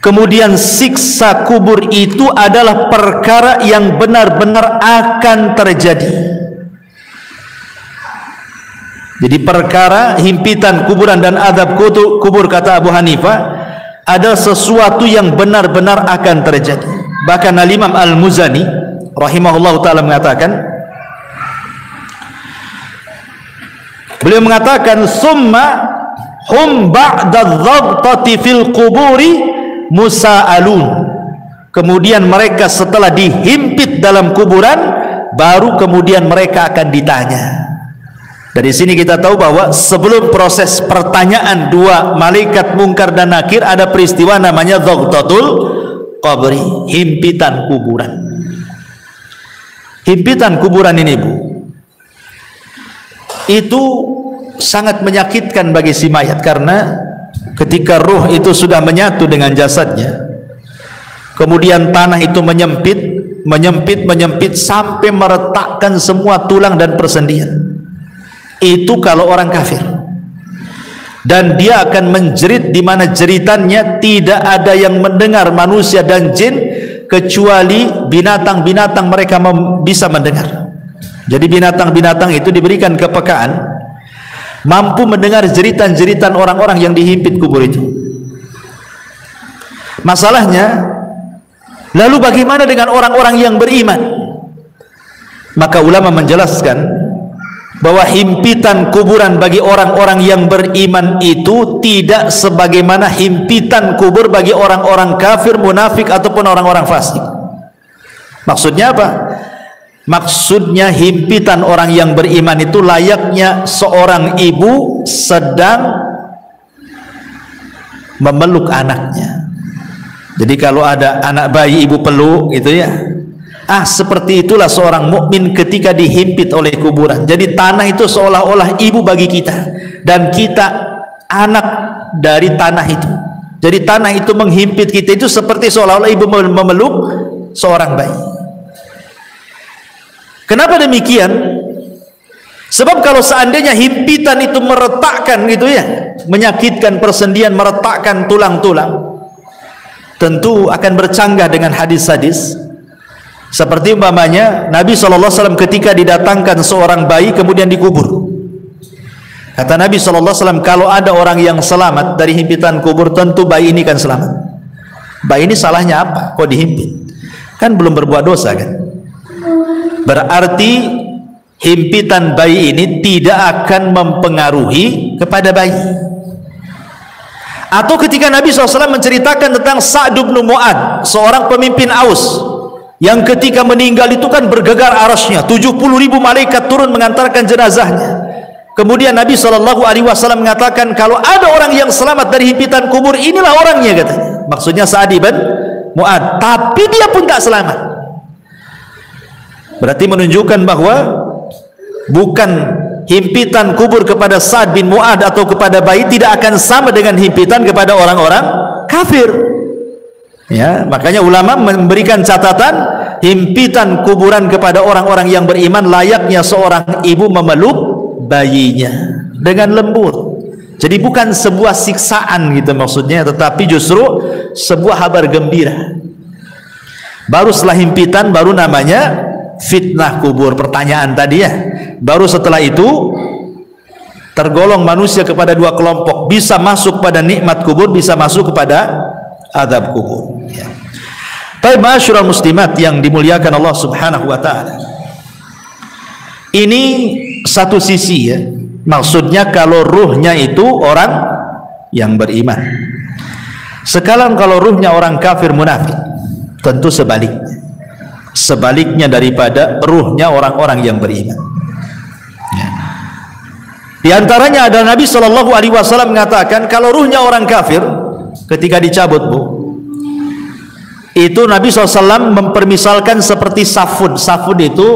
kemudian siksa kubur itu adalah perkara yang benar-benar akan terjadi. Jadi perkara himpitan kuburan dan azab kubur, kata Abu Hanifah, adalah sesuatu yang benar-benar akan terjadi. Bahkan Al-Imam Al-Muzani rahimahullah ta'ala mengatakan, beliau mengatakan, summa hum ba'da dhabtati fil quburi musa'alun. Kemudian mereka setelah dihimpit dalam kuburan, baru kemudian mereka akan ditanya. Dari sini kita tahu bahwa sebelum proses pertanyaan dua malaikat mungkar dan nakir, ada peristiwa namanya dhaghtatul qabri, himpitan kuburan. Himpitan kuburan ini, Bu, itu sangat menyakitkan bagi si mayat, karena ketika ruh itu sudah menyatu dengan jasadnya, kemudian tanah itu menyempit sampai meretakkan semua tulang dan persendian. Itu kalau orang kafir, dan dia akan menjerit di mana jeritannya tidak ada yang mendengar, manusia dan jin, kecuali binatang-binatang mereka bisa mendengar. Jadi binatang-binatang itu diberikan kepekaan, mampu mendengar jeritan-jeritan orang-orang yang dihimpit kubur itu. Masalahnya, lalu bagaimana dengan orang-orang yang beriman? Maka ulama menjelaskan bahwa himpitan kuburan bagi orang-orang yang beriman itu tidak sebagaimana himpitan kubur bagi orang-orang kafir, munafik, ataupun orang-orang fasik. Maksudnya apa? Maksudnya himpitan orang yang beriman itu layaknya seorang ibu sedang memeluk anaknya. Jadi kalau ada anak bayi ibu peluk gitu ya, seperti itulah seorang mukmin ketika dihimpit oleh kuburan. Jadi tanah itu seolah-olah ibu bagi kita, dan kita anak dari tanah itu. Jadi tanah itu menghimpit kita itu seperti seolah-olah ibu memeluk seorang bayi. Kenapa demikian? Sebab kalau seandainya himpitan itu meretakkan gitu ya, menyakitkan persendian, meretakkan tulang-tulang, tentu akan bercanggah dengan hadis-hadis. Seperti umpamanya Nabi SAW ketika didatangkan seorang bayi kemudian dikubur, kata Nabi SAW, kalau ada orang yang selamat dari himpitan kubur, tentu bayi ini kan selamat. Bayi ini salahnya apa? Kok dihimpit? Kan belum berbuat dosa kan? Berarti himpitan bayi ini tidak akan mempengaruhi kepada bayi. Atau ketika Nabi SAW menceritakan tentang Sa'd bin Mu'adz, seorang pemimpin Aus, yang ketika meninggal itu kan bergegar arasnya, 70.000 malaikat turun mengantarkan jenazahnya. Kemudian Nabi SAW mengatakan, kalau ada orang yang selamat dari himpitan kubur, inilah orangnya, katanya. Maksudnya Sa'd bin Mu'adz. Tapi dia pun tak selamat. Berarti menunjukkan bahwa bukan himpitan kubur kepada Sa'ad bin Mu'adz atau kepada bayi tidak akan sama dengan himpitan kepada orang-orang kafir. Ya, makanya ulama memberikan catatan himpitan kuburan kepada orang-orang yang beriman layaknya seorang ibu memeluk bayinya dengan lembut. Jadi bukan sebuah siksaan gitu maksudnya, tetapi justru sebuah kabar gembira. Baru setelah himpitan baru namanya fitnah kubur, pertanyaan tadi ya. Baru setelah itu tergolong manusia kepada dua kelompok, bisa masuk pada nikmat kubur, bisa masuk kepada azab kubur ya. Baik, ma'asyiral muslimat yang dimuliakan Allah Subhanahu wa taala. Ini satu sisi ya. Maksudnya kalau ruhnya itu orang yang beriman. Sekarang kalau ruhnya orang kafir munafik, tentu sebaliknya daripada ruhnya orang-orang yang beriman ya. Di antaranya ada Nabi SAW mengatakan kalau ruhnya orang kafir ketika dicabut itu Nabi SAW mempermisalkan seperti safud. Safud itu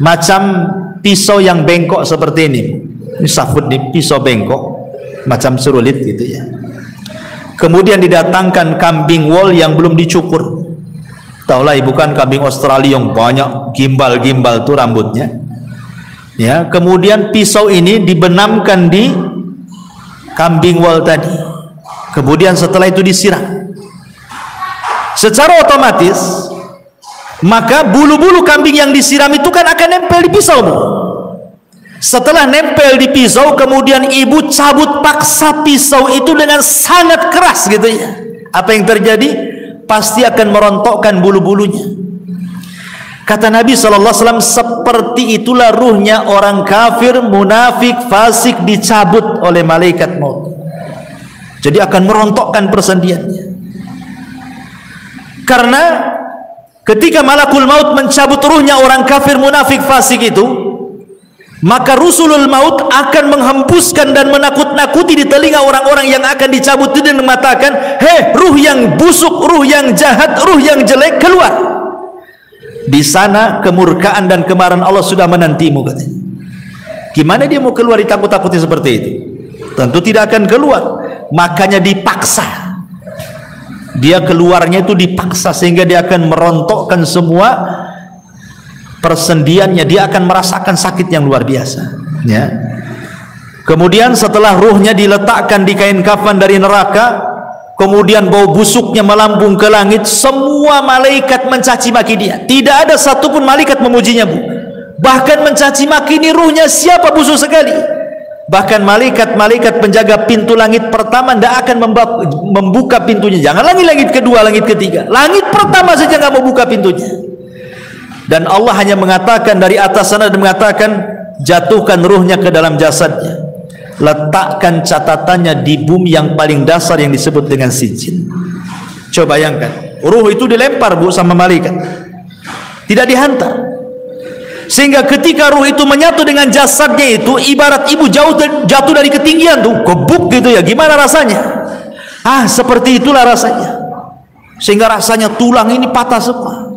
macam pisau yang bengkok seperti ini. Ini safud, ini pisau bengkok macam serulit gitu ya. Kemudian didatangkan kambing wol yang belum dicukur. Taulah ibu kan kambing Australia yang banyak gimbal-gimbal tuh rambutnya. Ya, kemudian pisau ini dibenamkan di kambing wol tadi. Kemudian setelah itu disiram. Secara otomatis maka bulu-bulu kambing yang disiram itu kan akan nempel di pisau. Setelah nempel di pisau, kemudian ibu cabut paksa pisau itu dengan sangat keras gitu ya. Apa yang terjadi? Pasti akan merontokkan bulu-bulunya. Kata Nabi SAW, seperti itulah ruhnya orang kafir, munafik, fasik dicabut oleh malaikat maut. Jadi akan merontokkan persendiannya. Karena ketika malakul maut mencabut ruhnya orang kafir, munafik, fasik itu, maka rusulul maut akan menghembuskan dan menakut-nakuti di telinga orang-orang yang akan dicabut itu dan mengatakan, hei ruh yang busuk, ruh yang jahat, ruh yang jelek, keluar. Di sana kemurkaan dan kemarahan Allah sudah menantimu katanya. Gimana dia mau keluar ditakut-takuti seperti itu? Tentu tidak akan keluar. Makanya dipaksa. Dia keluarnya itu dipaksa sehingga dia akan merontokkan semua persendiannya. Dia akan merasakan sakit yang luar biasa ya. Kemudian setelah ruhnya diletakkan di kain kafan dari neraka, kemudian bau busuknya melambung ke langit, semua malaikat mencaci maki dia. Tidak ada satupun malaikat memujinya bahkan mencaci maki, ini ruhnya siapa busuk sekali. Bahkan malaikat-malaikat penjaga pintu langit pertama tidak akan membuka pintunya. Jangan langit kedua, langit ketiga, langit pertama saja nggak mau buka pintunya. Dan Allah hanya mengatakan dari atas sana dan mengatakan, jatuhkan ruhnya ke dalam jasadnya, letakkan catatannya di bumi yang paling dasar yang disebut dengan sijil. Coba bayangkan, ruh itu dilempar sama malaikat, tidak dihantar. Sehingga ketika ruh itu menyatu dengan jasadnya itu ibarat ibu jatuh dari ketinggian tuh, kebuk gitu ya. Gimana rasanya? Seperti itulah rasanya. Sehingga rasanya tulang ini patah semua.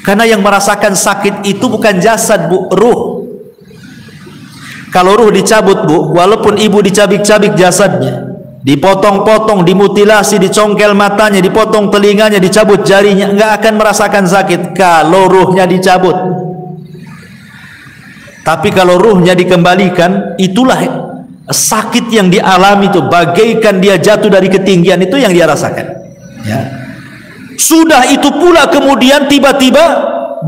Karena yang merasakan sakit itu bukan jasad ruh. Kalau ruh dicabut walaupun ibu dicabik-cabik jasadnya, dipotong-potong, dimutilasi, dicongkel matanya, dipotong telinganya, dicabut jarinya, nggak akan merasakan sakit kalau ruhnya dicabut. Tapi kalau ruhnya dikembalikan, itulah sakit yang dialami itu, bagaikan dia jatuh dari ketinggian, itu yang dia rasakan ya. Sudah itu pula kemudian tiba-tiba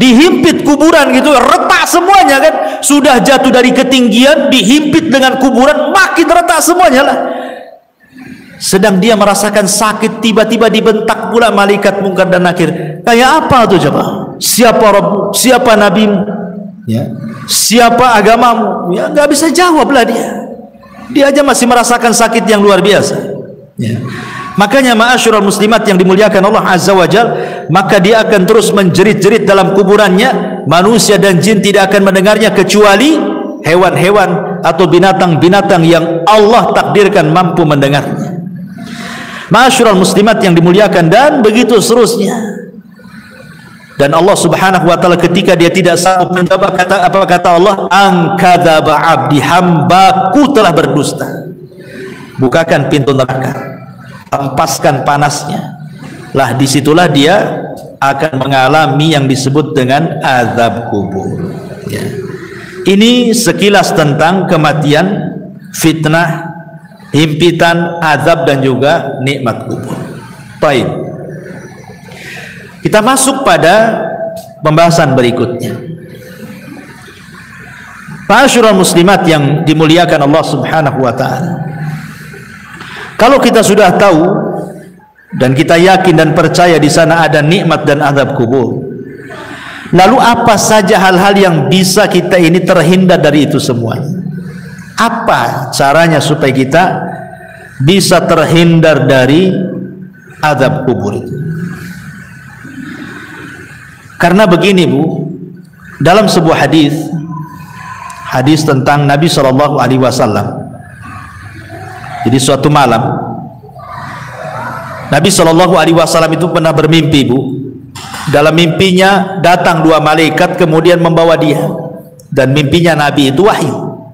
dihimpit kuburan gitu, retak semuanya kan. Sudah jatuh dari ketinggian, dihimpit dengan kuburan, makin retak semuanya lah. Sedang dia merasakan sakit, tiba-tiba dibentak pula malaikat Munkar dan Nakir. Kayak apa tuh coba? Siapa Rabbu? Siapa Nabimu? Ya. Siapa agamamu? Ya, nggak bisa jawablah dia. Dia aja masih merasakan sakit yang luar biasa. Ya. Makanya ma'asyiral muslimat yang dimuliakan Allah Azza wa Jal, maka dia akan terus menjerit-jerit dalam kuburannya. Manusia dan jin tidak akan mendengarnya kecuali hewan-hewan atau binatang-binatang yang Allah takdirkan mampu mendengarnya. Ma'asyiral muslimat yang dimuliakan, dan begitu seterusnya. Dan Allah Subhanahu wa taala ketika dia tidak sanggup menjawab, apa kata Allah? Angkadzaba abdi, hambaku telah berdusta. Bukakan pintu neraka, hempaskan panasnya. Lah disitulah dia akan mengalami yang disebut dengan azab kubur. Ya. Ini sekilas tentang kematian, fitnah, himpitan, azab dan juga nikmat kubur. Baik. Kita masuk pada pembahasan berikutnya. Ma'asyiral muslimat yang dimuliakan Allah Subhanahu wa taala. Kalau kita sudah tahu dan kita yakin dan percaya di sana ada nikmat dan azab kubur, lalu apa saja hal-hal yang bisa kita ini terhindar dari itu semuanya? Apa caranya supaya kita bisa terhindar dari azab kubur itu? Karena begini Bu, dalam sebuah hadis tentang Nabi SAW. Jadi suatu malam Nabi SAW itu pernah bermimpi Bu. Dalam mimpinya datang dua malaikat kemudian membawa dia, dan mimpinya Nabi itu wahyu,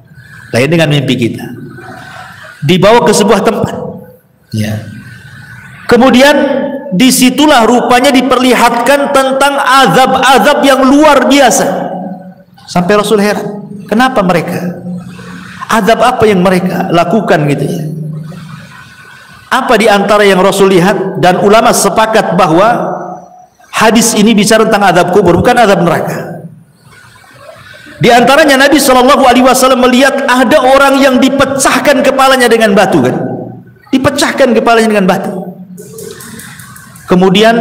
lain dengan mimpi kita. Dibawa ke sebuah tempat, ya. Kemudian disitulah rupanya diperlihatkan tentang azab-azab yang luar biasa. Sampai Rasul heran, kenapa mereka? Azab apa yang mereka lakukan gitu ya? Apa di antara yang Rasul lihat? Dan ulama sepakat bahwa hadis ini bicara tentang azab kubur, bukan azab neraka. Di antaranya Nabi SAW melihat ada orang yang dipecahkan kepalanya dengan batu, kan? Dipecahkan kepalanya dengan batu. Kemudian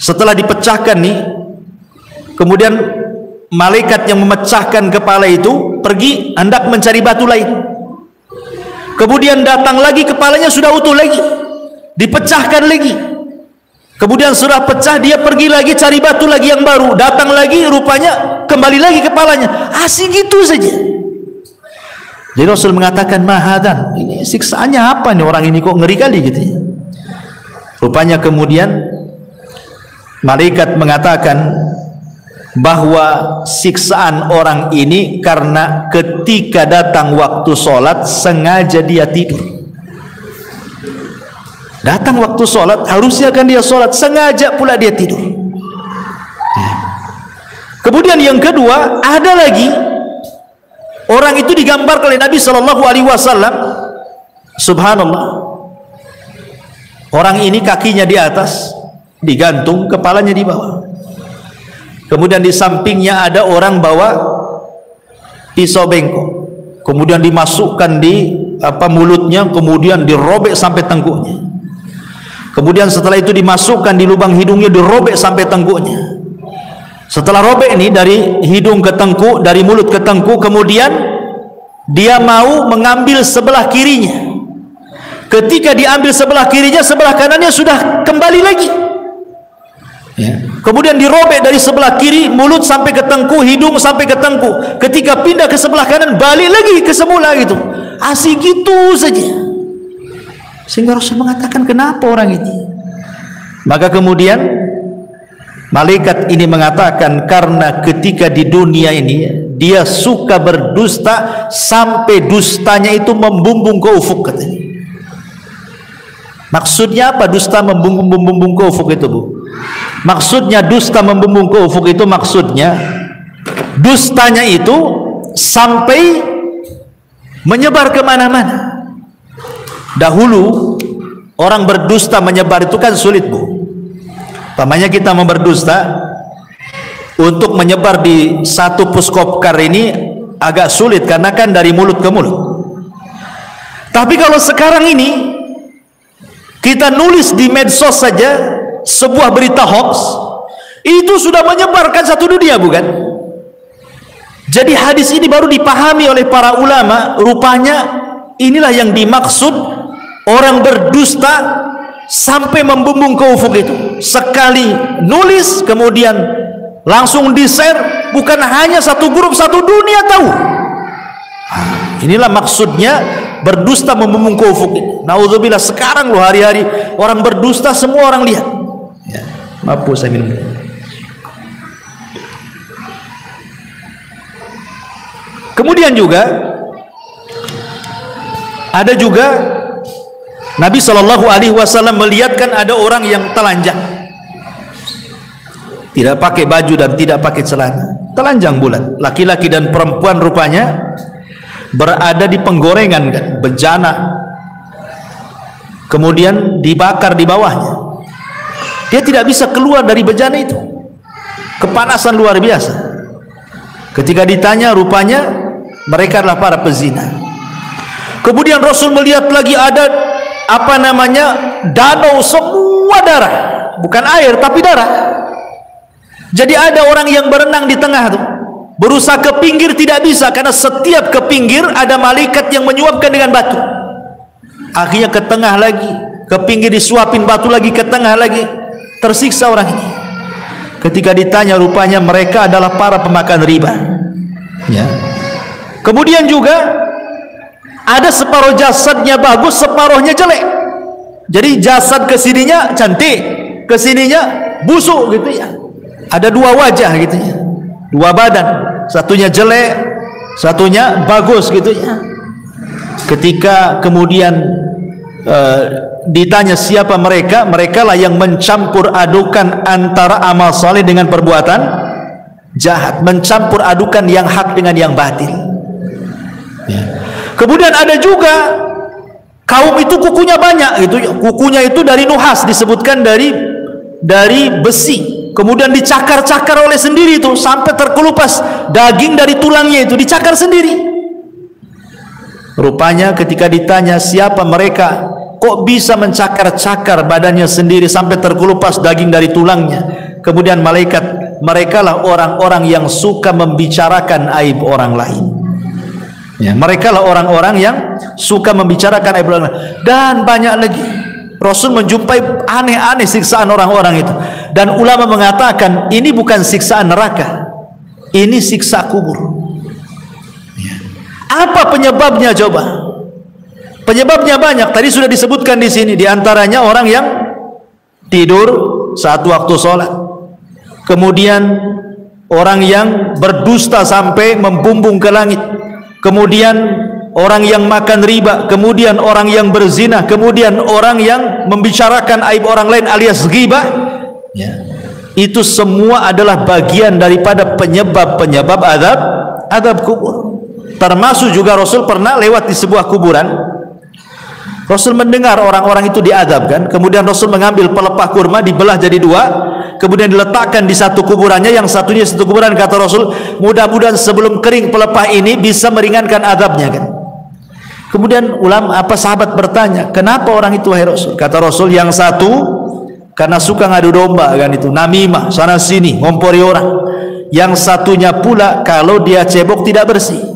setelah dipecahkan nih, kemudian malaikat yang memecahkan kepala itu pergi hendak mencari batu lain. Kemudian datang lagi, kepalanya sudah utuh lagi, dipecahkan lagi. Kemudian sudah pecah, dia pergi lagi cari batu lagi yang baru, datang lagi, rupanya kembali lagi kepalanya. Asik gitu saja. Jadi Rasul mengatakan, mahadan, ini siksaannya apa nih orang ini, kok ngeri kali gitu ya. Rupanya kemudian malaikat mengatakan bahwa siksaan orang ini karena ketika datang waktu sholat sengaja dia tidur. Datang waktu sholat, harusnya kan dia sholat, sengaja pula dia tidur. Kemudian yang kedua, ada lagi orang itu digambarkan oleh Nabi SAW. Subhanallah, orang ini kakinya di atas digantung, kepalanya di bawah. Kemudian di sampingnya ada orang bawa pisau bengkok, kemudian dimasukkan di mulutnya, kemudian dirobek sampai tengkuknya. Kemudian setelah itu dimasukkan di lubang hidungnya, dirobek sampai tengkuknya. Setelah robek ini dari hidung ke tengkuk, dari mulut ke tengkuk, kemudian dia mau mengambil sebelah kirinya. Ketika diambil sebelah kirinya, sebelah kanannya sudah kembali lagi. Ya. Kemudian dirobek dari sebelah kiri, mulut sampai ke tengkuk, hidung sampai ke tengkuk. Ketika pindah ke sebelah kanan, balik lagi ke semula gitu. Asik gitu saja. Sehingga Rasul mengatakan, kenapa orang ini? Maka kemudian malaikat ini mengatakan, karena ketika di dunia ini dia suka berdusta sampai dustanya itu membumbung ke ufuk, katanya. Maksudnya apa dusta membumbung ke ufuk itu, Bu? Maksudnya dusta membumbung ke ufuk itu, maksudnya dustanya itu sampai menyebar kemana-mana. Dahulu orang berdusta menyebar itu kan sulit, Bu. Pamannya kita mau berdusta, untuk menyebar di satu puskopkar ini agak sulit karena kan dari mulut ke mulut. Tapi kalau sekarang ini kita nulis di medsos saja sebuah berita hoax, itu sudah menyebarkan satu dunia, bukan? Jadi hadis ini baru dipahami oleh para ulama, rupanya inilah yang dimaksud orang berdusta sampai membumbung ke ufuk itu. Sekali nulis kemudian langsung di-share, bukan hanya satu grup, satu dunia tahu. Inilah maksudnya berdusta membumbung ke ufuk ini. Nauzubillah, sekarang loh hari-hari orang berdusta semua orang lihat. Ya, maaf saya minum. Kemudian juga ada juga Nabi SAW melihatkan ada orang yang telanjang, tidak pakai baju dan tidak pakai celana, telanjang bulat, laki-laki dan perempuan rupanya berada di penggorengan kan, bejana, kemudian dibakar di bawahnya. Dia tidak bisa keluar dari bejana itu, kepanasan luar biasa. Ketika ditanya, rupanya mereka adalah para pezina. Kemudian Rasul melihat lagi ada danau semua darah, bukan air tapi darah. Jadi ada orang yang berenang di tengah tuh, berusaha ke pinggir tidak bisa, karena setiap ke pinggir ada malaikat yang menyuapkan dengan batu. Akhirnya ke tengah lagi, ke pinggir disuapin batu lagi, ke tengah lagi, tersiksa orang ini. Ketika ditanya, rupanya mereka adalah para pemakan riba, ya. Kemudian juga ada separuh jasadnya bagus, separuhnya jelek. Jadi jasad kesininya cantik, kesininya busuk gitu ya. Ada dua wajah gitu ya, dua badan, satunya jelek, satunya bagus gitu ya. Ketika kemudian ditanya siapa mereka, mereka lah yang mencampur adukan antara amal saleh dengan perbuatan jahat, mencampur adukan yang hak dengan yang batil, ya. Kemudian ada juga kaum itu kukunya banyak, itu kukunya itu dari nuhas, disebutkan dari besi, kemudian dicakar-cakar oleh sendiri itu sampai terkelupas daging dari tulangnya itu dicakar sendiri. Rupanya ketika ditanya siapa mereka, kok bisa mencakar-cakar badannya sendiri sampai terkelupas daging dari tulangnya, kemudian malaikat, merekalah orang-orang yang suka membicarakan aib orang lain, ya. Merekalah orang-orang yang suka membicarakan aib orang lain. Dan banyak lagi, Rasul menjumpai aneh-aneh siksaan orang-orang itu, dan ulama mengatakan ini bukan siksaan neraka, ini siksa kubur. Apa penyebabnya coba? Penyebabnya banyak. Tadi sudah disebutkan di sini. Di antaranya orang yang tidur saat waktu sholat. Kemudian orang yang berdusta sampai membumbung ke langit. Kemudian orang yang makan riba. Kemudian orang yang berzina. Kemudian orang yang membicarakan aib orang lain alias ghibah. Ya. Itu semua adalah bagian daripada penyebab-penyebab azab kubur. Termasuk juga Rasul pernah lewat di sebuah kuburan. Rasul mendengar orang-orang itu diazabkan. Kemudian Rasul mengambil pelepah kurma, dibelah jadi dua, kemudian diletakkan di satu kuburannya, yang satunya satu kuburan. Kata Rasul, mudah-mudahan sebelum kering pelepah ini bisa meringankan azabnya kan. Kemudian sahabat bertanya, kenapa orang itu wahai Rasul? Kata Rasul, yang satu karena suka ngadu domba kan, itu namimah, sana sini ngompori orang. Yang satunya pula kalau dia cebok tidak bersih,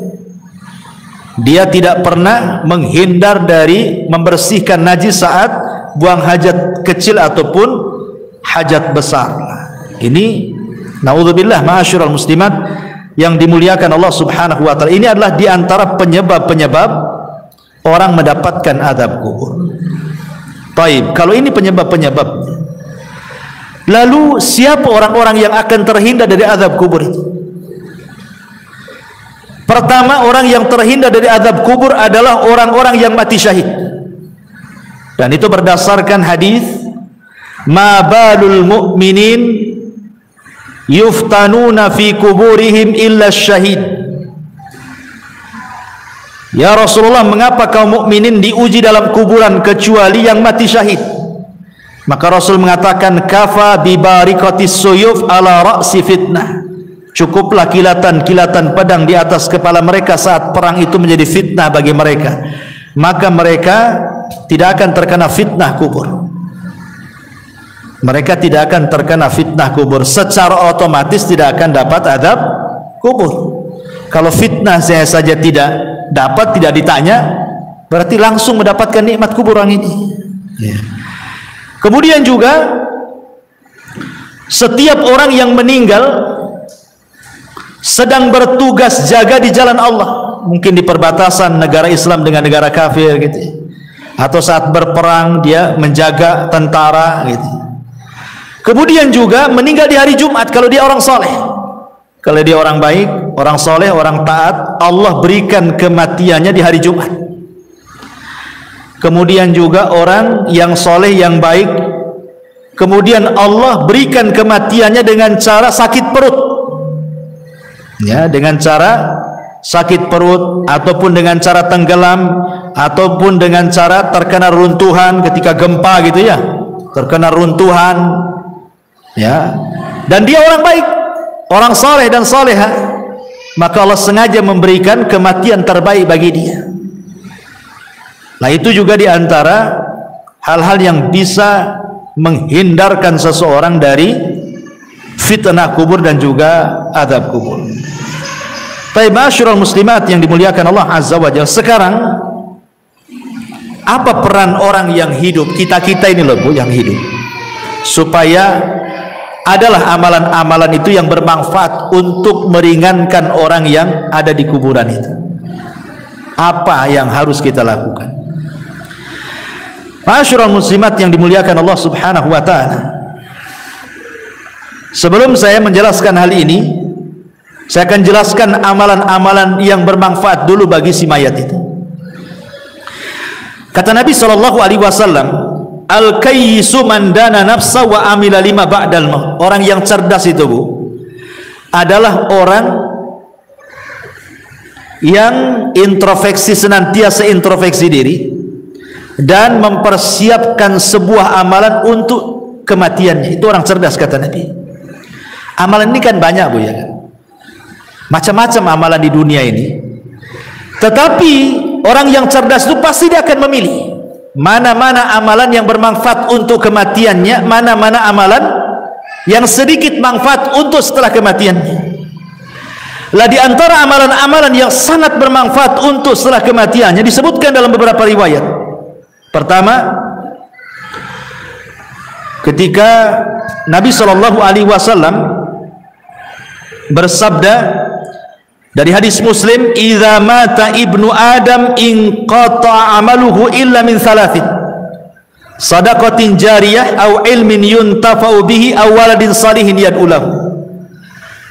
dia tidak pernah menghindar dari membersihkan najis saat buang hajat kecil ataupun hajat besar. Ini naudzubillah ma'asyiral muslimat yang dimuliakan Allah Subhanahu wa taala. Ini adalah di antara penyebab-penyebab orang mendapatkan azab kubur. Baik, kalau ini penyebab-penyebab, lalu siapa orang-orang yang akan terhindar dari azab kubur itu? Pertama, orang yang terhindar dari azab kubur adalah orang-orang yang mati syahid. Dan itu berdasarkan hadis, ma balul mu'minin yuftanuna fi kuburihim illa syahid. Ya Rasulullah, mengapa kaum mukminin diuji dalam kuburan kecuali yang mati syahid? Maka Rasul mengatakan, kafa bi barikatis suyuf ala ra'si fitnah. Cukuplah kilatan-kilatan pedang di atas kepala mereka saat perang itu menjadi fitnah bagi mereka. Maka mereka tidak akan terkena fitnah kubur. Mereka tidak akan terkena fitnah kubur. Secara otomatis tidak akan dapat azab kubur. Kalau fitnah saya saja tidak dapat, tidak ditanya, berarti langsung mendapatkan nikmat kubur orang ini. Ya. Kemudian juga setiap orang yang meninggal sedang bertugas jaga di jalan Allah, mungkin di perbatasan negara Islam dengan negara kafir gitu, atau saat berperang dia menjaga tentara gitu. Kemudian juga meninggal di hari Jumat kalau dia orang soleh, Kalau dia orang baik, orang soleh, orang taat, Allah berikan kematiannya di hari Jumat. Kemudian juga orang yang soleh, yang baik, kemudian Allah berikan kematiannya dengan cara sakit perut, ya, dengan cara sakit perut, ataupun dengan cara tenggelam, ataupun dengan cara terkena runtuhan ketika gempa gitu ya, terkena runtuhan, ya. Dan dia orang baik, orang soleh dan soleha, maka Allah sengaja memberikan kematian terbaik bagi dia. Nah, itu juga diantara hal-hal yang bisa menghindarkan seseorang dari fitnah kubur dan juga azab kubur. Baik, ma'asyiral muslimat yang dimuliakan Allah Azza wa Jalla, sekarang apa peran orang yang hidup, kita-kita ini loh Bu, yang hidup, supaya adalah amalan-amalan itu yang bermanfaat untuk meringankan orang yang ada di kuburan itu. Apa yang harus kita lakukan? Ma'asyiral muslimat yang dimuliakan Allah Subhanahu wa taala, sebelum saya menjelaskan hal ini, saya akan jelaskan amalan-amalan yang bermanfaat dulu bagi si mayat itu. Kata Nabi sallallahu alaihi wasallam, al-kayyisu man dana nafsa wa amila lima ba'dal maut. Orang yang cerdas itu Bu, adalah orang yang introspeksi, senantiasa introspeksi diri dan mempersiapkan sebuah amalan untuk kematiannya. Itu orang cerdas, kata Nabi. Amalan ini kan banyak Bu, ya kan? Macam-macam amalan di dunia ini. Tetapi orang yang cerdas itu pasti dia akan memilih mana-mana amalan yang bermanfaat untuk kematiannya, mana-mana amalan yang sedikit manfaat untuk setelah kematiannya. Lah di antara amalan-amalan yang sangat bermanfaat untuk setelah kematiannya disebutkan dalam beberapa riwayat. Pertama, ketika Nabi sallallahu alaihi wasallam bersabda dari hadis Muslim, "Idza mata ibnu Adam inqata amaluhu illa min thalathin. Shadaqatin jariyah aw ilmin yuntafa'u bihi aw waladin salihin yad'u lahu."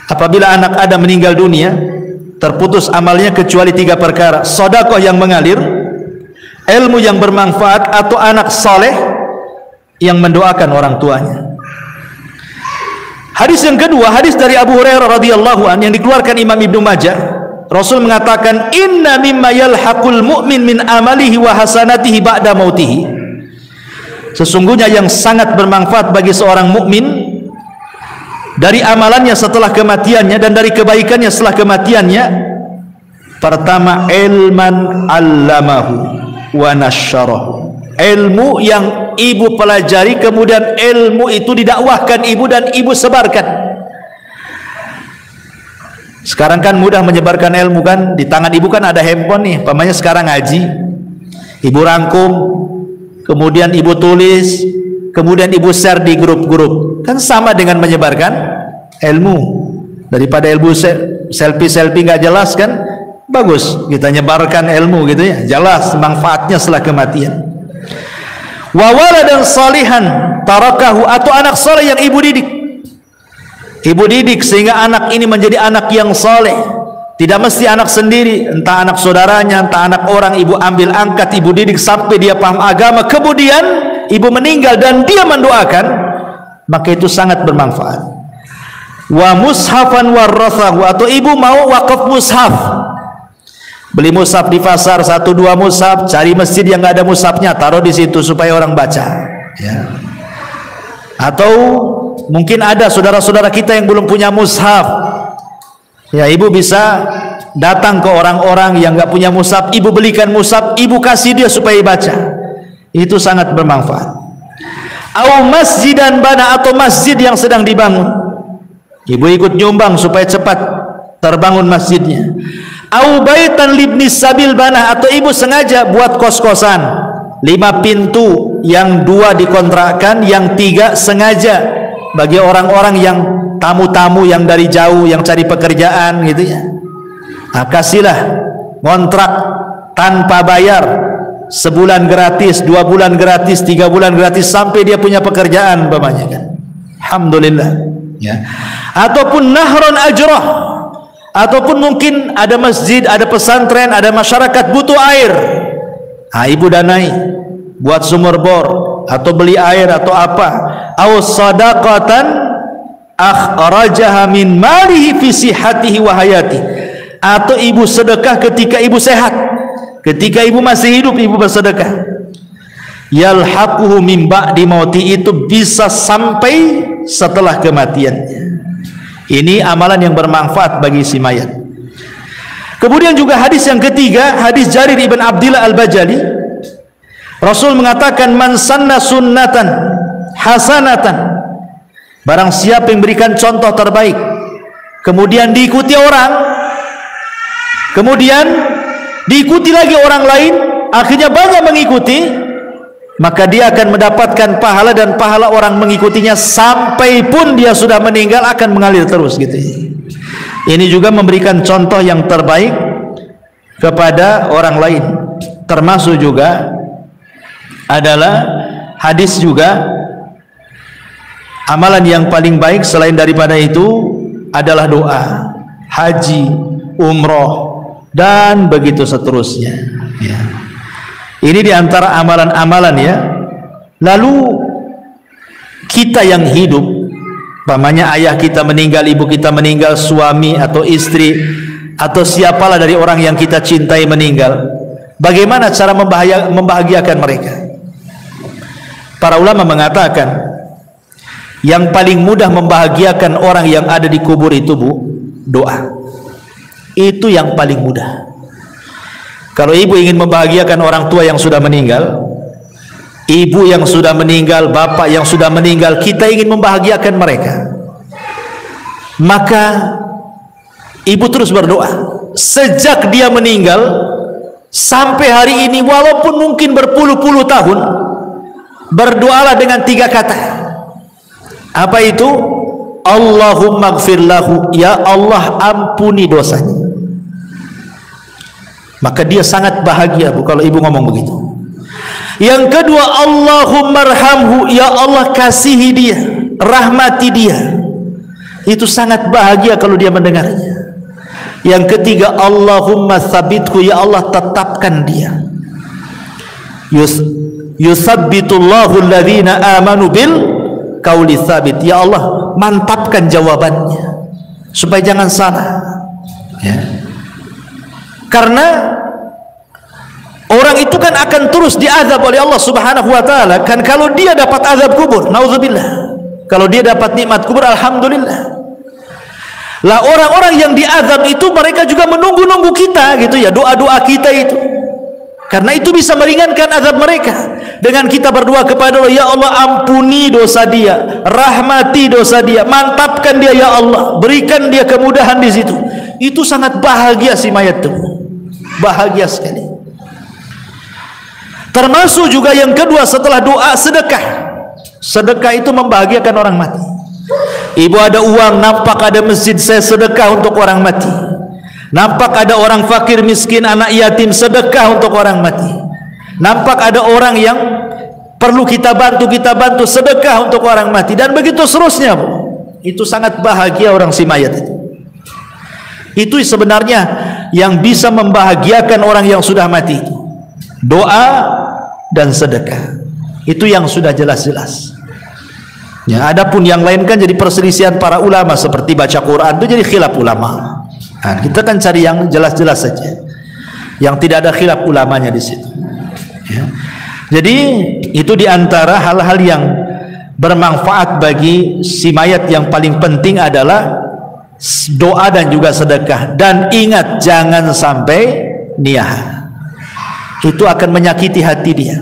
Apabila anak Adam meninggal dunia, terputus amalnya kecuali 3 perkara: sedekah yang mengalir, ilmu yang bermanfaat, atau anak saleh yang mendoakan orang tuanya. Hadis yang kedua, hadis dari Abu Hurairah radhiyallahu an yang dikeluarkan Imam Ibnu Majah. Rasul mengatakan, "Inna mimma yalhaqul mu'min min amalihi wa hasanatihi ba'da mautihi." Sesungguhnya yang sangat bermanfaat bagi seorang mukmin dari amalannya setelah kematiannya dan dari kebaikannya setelah kematiannya, pertama, ilman allamahu wa nasyarahu. Ilmu yang ibu pelajari, kemudian ilmu itu didakwahkan ibu dan ibu sebarkan. Sekarang kan mudah menyebarkan ilmu kan, di tangan ibu kan ada handphone nih, pamannya sekarang ngaji, ibu rangkum, kemudian ibu tulis, kemudian ibu share di grup-grup, kan sama dengan menyebarkan ilmu. Daripada ilmu selfie nggak jelas kan, bagus kita nyebarkan ilmu gitu ya, jelas manfaatnya setelah kematian. Wa waladan salihan tarakahu, atau anak saleh yang ibu didik. Ibu didik sehingga anak ini menjadi anak yang saleh. Tidak mesti anak sendiri, entah anak saudaranya, entah anak orang, ibu ambil angkat, ibu didik sampai dia paham agama, kemudian ibu meninggal dan dia mendoakan, maka itu sangat bermanfaat. Wa mushafan warathahu, atau ibu mau wakaf mushaf, beli mushaf di pasar 1-2 mushaf, cari masjid yang nggak ada mushafnya, taruh di situ supaya orang baca, ya. Atau mungkin ada saudara-saudara kita yang belum punya mushaf, ya, ibu bisa datang ke orang-orang yang nggak punya mushaf, ibu belikan mushaf, ibu kasih dia supaya baca. Itu sangat bermanfaat. Au masjidan bana, atau masjid yang sedang dibangun, ibu ikut nyumbang supaya cepat terbangun masjidnya. Au baitan libni sabil bana, atau ibu sengaja buat kos-kosan 5 pintu, yang 2 dikontrakkan, yang 3 sengaja bagi orang-orang yang tamu-tamu yang dari jauh yang cari pekerjaan gitu ya. Nah, kasihlah kontrak tanpa bayar, sebulan gratis, 2 bulan gratis, 3 bulan gratis, sampai dia punya pekerjaan umpamanya kan. Alhamdulillah. ya. Ataupun nahron ajrah, ataupun mungkin ada masjid, ada pesantren, ada masyarakat butuh air. Nah, ibu danai buat sumur bor atau beli air atau apa. Aw sadaqatan akhrajaha min malihi fi sihhatihi wa hayati. Atau ibu sedekah ketika ibu sehat. Ketika ibu masih hidup ibu bersedekah. Yalhaquhu min ba'di mauti, itu bisa sampai setelah kematiannya. Ini amalan yang bermanfaat bagi si mayat. Kemudian juga hadis yang ketiga, hadis Jarir ibn Abdillah al-Bajali. Rasul mengatakan, man sanna sunnatan hasanatan, barang siapa yang berikan contoh terbaik kemudian diikuti orang, kemudian diikuti lagi orang lain, akhirnya banyak mengikuti, maka dia akan mendapatkan pahala, dan pahala orang mengikutinya sampai pun dia sudah meninggal akan mengalir terus gitu. Ini juga memberikan contoh yang terbaik kepada orang lain. Termasuk juga adalah hadis juga, amalan yang paling baik selain daripada itu adalah doa, haji, umroh, dan begitu seterusnya ya. Ini diantara amalan-amalan ya. Lalu kita yang hidup, umpamanya ayah kita meninggal, ibu kita meninggal, suami atau istri atau siapalah dari orang yang kita cintai meninggal, bagaimana cara membahagiakan mereka? Para ulama mengatakan yang paling mudah membahagiakan orang yang ada di kubur itu doa. Itu yang paling mudah. Kalau ibu ingin membahagiakan orang tua yang sudah meninggal, ibu yang sudah meninggal, bapak yang sudah meninggal, kita ingin membahagiakan mereka, maka ibu terus berdoa sejak dia meninggal sampai hari ini, walaupun mungkin berpuluh-puluh tahun. Berdoalah dengan 3 kata. Apa itu? Allahumma gfir lahu, ya Allah ampuni dosanya. Maka dia sangat bahagia bu kalau ibu ngomong begitu. Yang kedua, Allahumma arhamhu, ya Allah kasihi dia, rahmati dia. Itu sangat bahagia kalau dia mendengarnya. Yang ketiga, Allahumma tsabithu, ya Allah tetapkan dia. Yusabbitullahu alladhina amanu bil qauli tsabit, ya Allah mantapkan jawabannya supaya jangan salah ya. Karena orang itu kan akan terus diazab oleh Allah Subhanahu wa taala kan. Kalau dia dapat azab kubur, naudzubillah. Kalau dia dapat nikmat kubur, alhamdulillah. Lah orang-orang yang diazab itu mereka juga menunggu-nunggu kita gitu ya, doa-doa kita itu. Karena itu bisa meringankan azab mereka. Dengan kita berdoa kepada Allah, ya Allah ampuni dosa dia, rahmati dosa dia, mantapkan dia ya Allah, berikan dia kemudahan di situ. Itu sangat bahagia si mayat itu. Bahagia sekali. Termasuk juga yang kedua setelah doa, sedekah. Sedekah itu membahagiakan orang mati. Ibu ada uang, nampak ada masjid, saya sedekah untuk orang mati. Nampak ada orang fakir miskin, anak yatim, sedekah untuk orang mati. Nampak ada orang yang perlu kita bantu, sedekah untuk orang mati. Dan begitu seterusnya bu. Itu sangat bahagia orang si mayat itu. Itu sebenarnya yang bisa membahagiakan orang yang sudah mati itu. Doa dan sedekah. Itu yang sudah jelas-jelas ya. Adapun yang lain kan jadi perselisihan para ulama, seperti baca Quran itu jadi khilaf ulama. Nah, kita kan cari yang jelas-jelas saja, yang tidak ada khilaf ulamanya di situ ya. Jadi itu diantara hal-hal yang bermanfaat bagi si mayat. Yang paling penting adalah doa dan juga sedekah. Dan ingat, jangan sampai niyah. Itu akan menyakiti hati dia.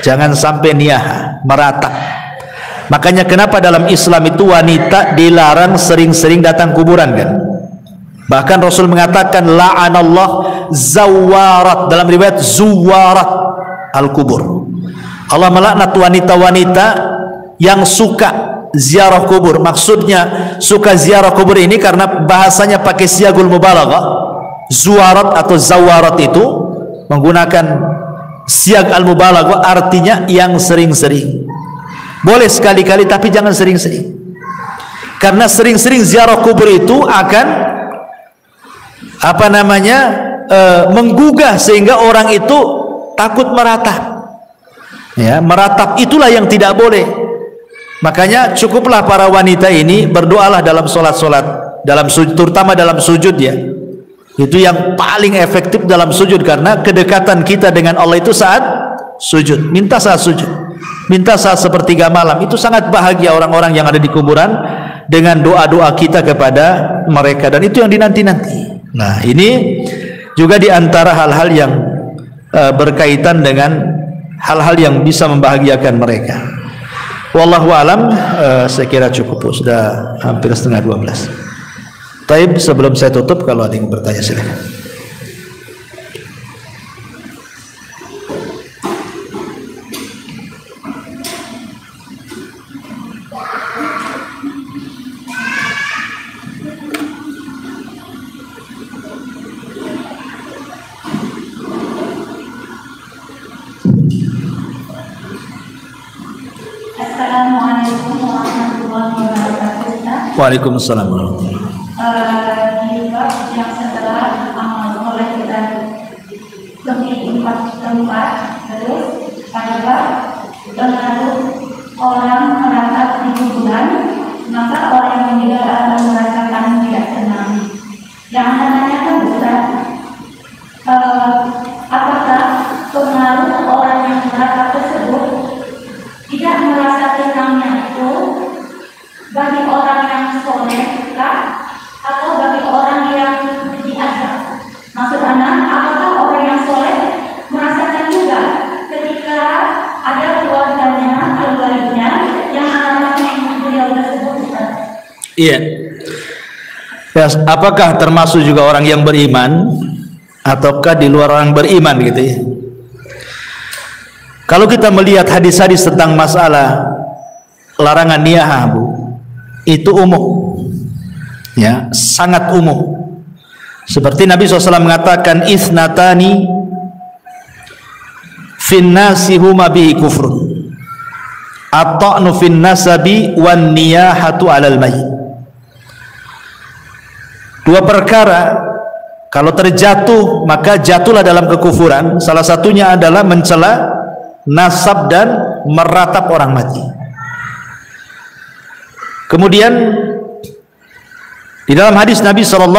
Jangan sampai niyah, meratap. Makanya kenapa dalam Islam itu wanita dilarang sering-sering datang kuburan kan? Bahkan Rasul mengatakan la'anallah zawarat, dalam riwayat zuwarat al-kubur. Allah melaknat wanita-wanita yang suka ziarah kubur. Maksudnya suka ziarah kubur ini karena bahasanya pakai siagul mubalaghah. Zuwarat atau zawarat itu menggunakan siag al-mubalaghah, artinya yang sering-sering. Boleh sekali-kali tapi jangan sering-sering. Karena sering-sering ziarah kubur itu akan menggugah sehingga orang itu takut meratap. Ya, meratap itulah yang tidak boleh. Makanya cukuplah para wanita ini berdoalah dalam solat-solat, dalam sujud, terutama dalam sujud ya. Itu yang paling efektif dalam sujud, karena kedekatan kita dengan Allah itu saat sujud. Minta saat sujud, minta saat sepertiga malam. Itu sangat bahagia orang-orang yang ada di kuburan dengan doa-doa kita kepada mereka, dan itu yang dinanti-nanti. Nah, ini juga diantara hal-hal yang berkaitan dengan hal-hal yang bisa membahagiakan mereka. Wallahu alam. Saya kira cukup, sudah hampir setengah 12. Taib, sebelum saya tutup, kalau ada yang bertanya silakan. Assalamualaikum warahmatullahi wabarakatuh. Waalaikumsalam warahmatullahi wabarakatuh. Di bab yang setelah mulai kita lebih tempat, terus pada bab pengaruh orang merasa di kuburan, maka orang yang meninggal akan merasakan tidak tenang. Yang anda tanyakan Ustaz, apakah pengaruh orang yang merasa tersebut tidak merasa tenangnya itu bagi orang yang soleh atau bagi orang yang diazab? Maksud anak, apakah orang yang soleh merasakan juga ketika ada keluarganya yang anak-anaknya beliau tersebut? Iya. Ya, apakah termasuk juga orang yang beriman ataukah di luar orang beriman gitu ya? Kalau kita melihat hadis-hadis tentang masalah larangan niyahah, Bu, itu umum, ya, sangat umum. Seperti Nabi SAW mengatakan, isnatani fin nasi huma bihi kufrun, at-ta'nu fin nasabi wan niyahatu alal mayyit. Dua perkara kalau terjatuh maka jatuhlah dalam kekufuran. Salah satunya adalah mencela nasab dan meratap orang mati. Kemudian di dalam hadis Nabi SAW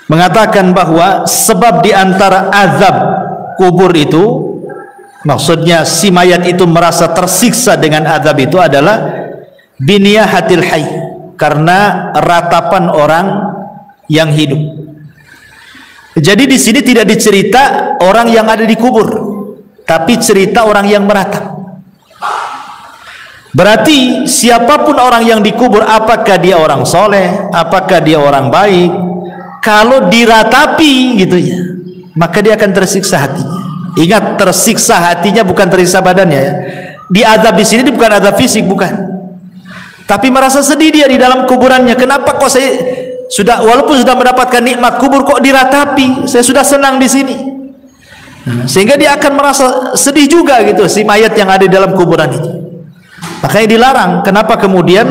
mengatakan bahwa sebab di antara azab kubur itu, maksudnya si mayat itu merasa tersiksa dengan azab itu adalah biniyahatil hayy, karena ratapan orang yang hidup. Jadi di sini tidak dicerita orang yang ada di kubur, tapi cerita orang yang meratap. Berarti siapapun orang yang dikubur, apakah dia orang soleh, apakah dia orang baik, kalau diratapi gitu ya, maka dia akan tersiksa hatinya. Ingat, tersiksa hatinya, bukan tersiksa badannya ya. Diazab di sini bukan azab fisik, bukan. Tapi merasa sedih dia di dalam kuburannya. Kenapa kok saya walaupun sudah mendapatkan nikmat kubur kok diratapi? Saya sudah senang di sini. Sehingga dia akan merasa sedih juga gitu, si mayat yang ada di dalam kuburan itu. Makanya dilarang. Kenapa kemudian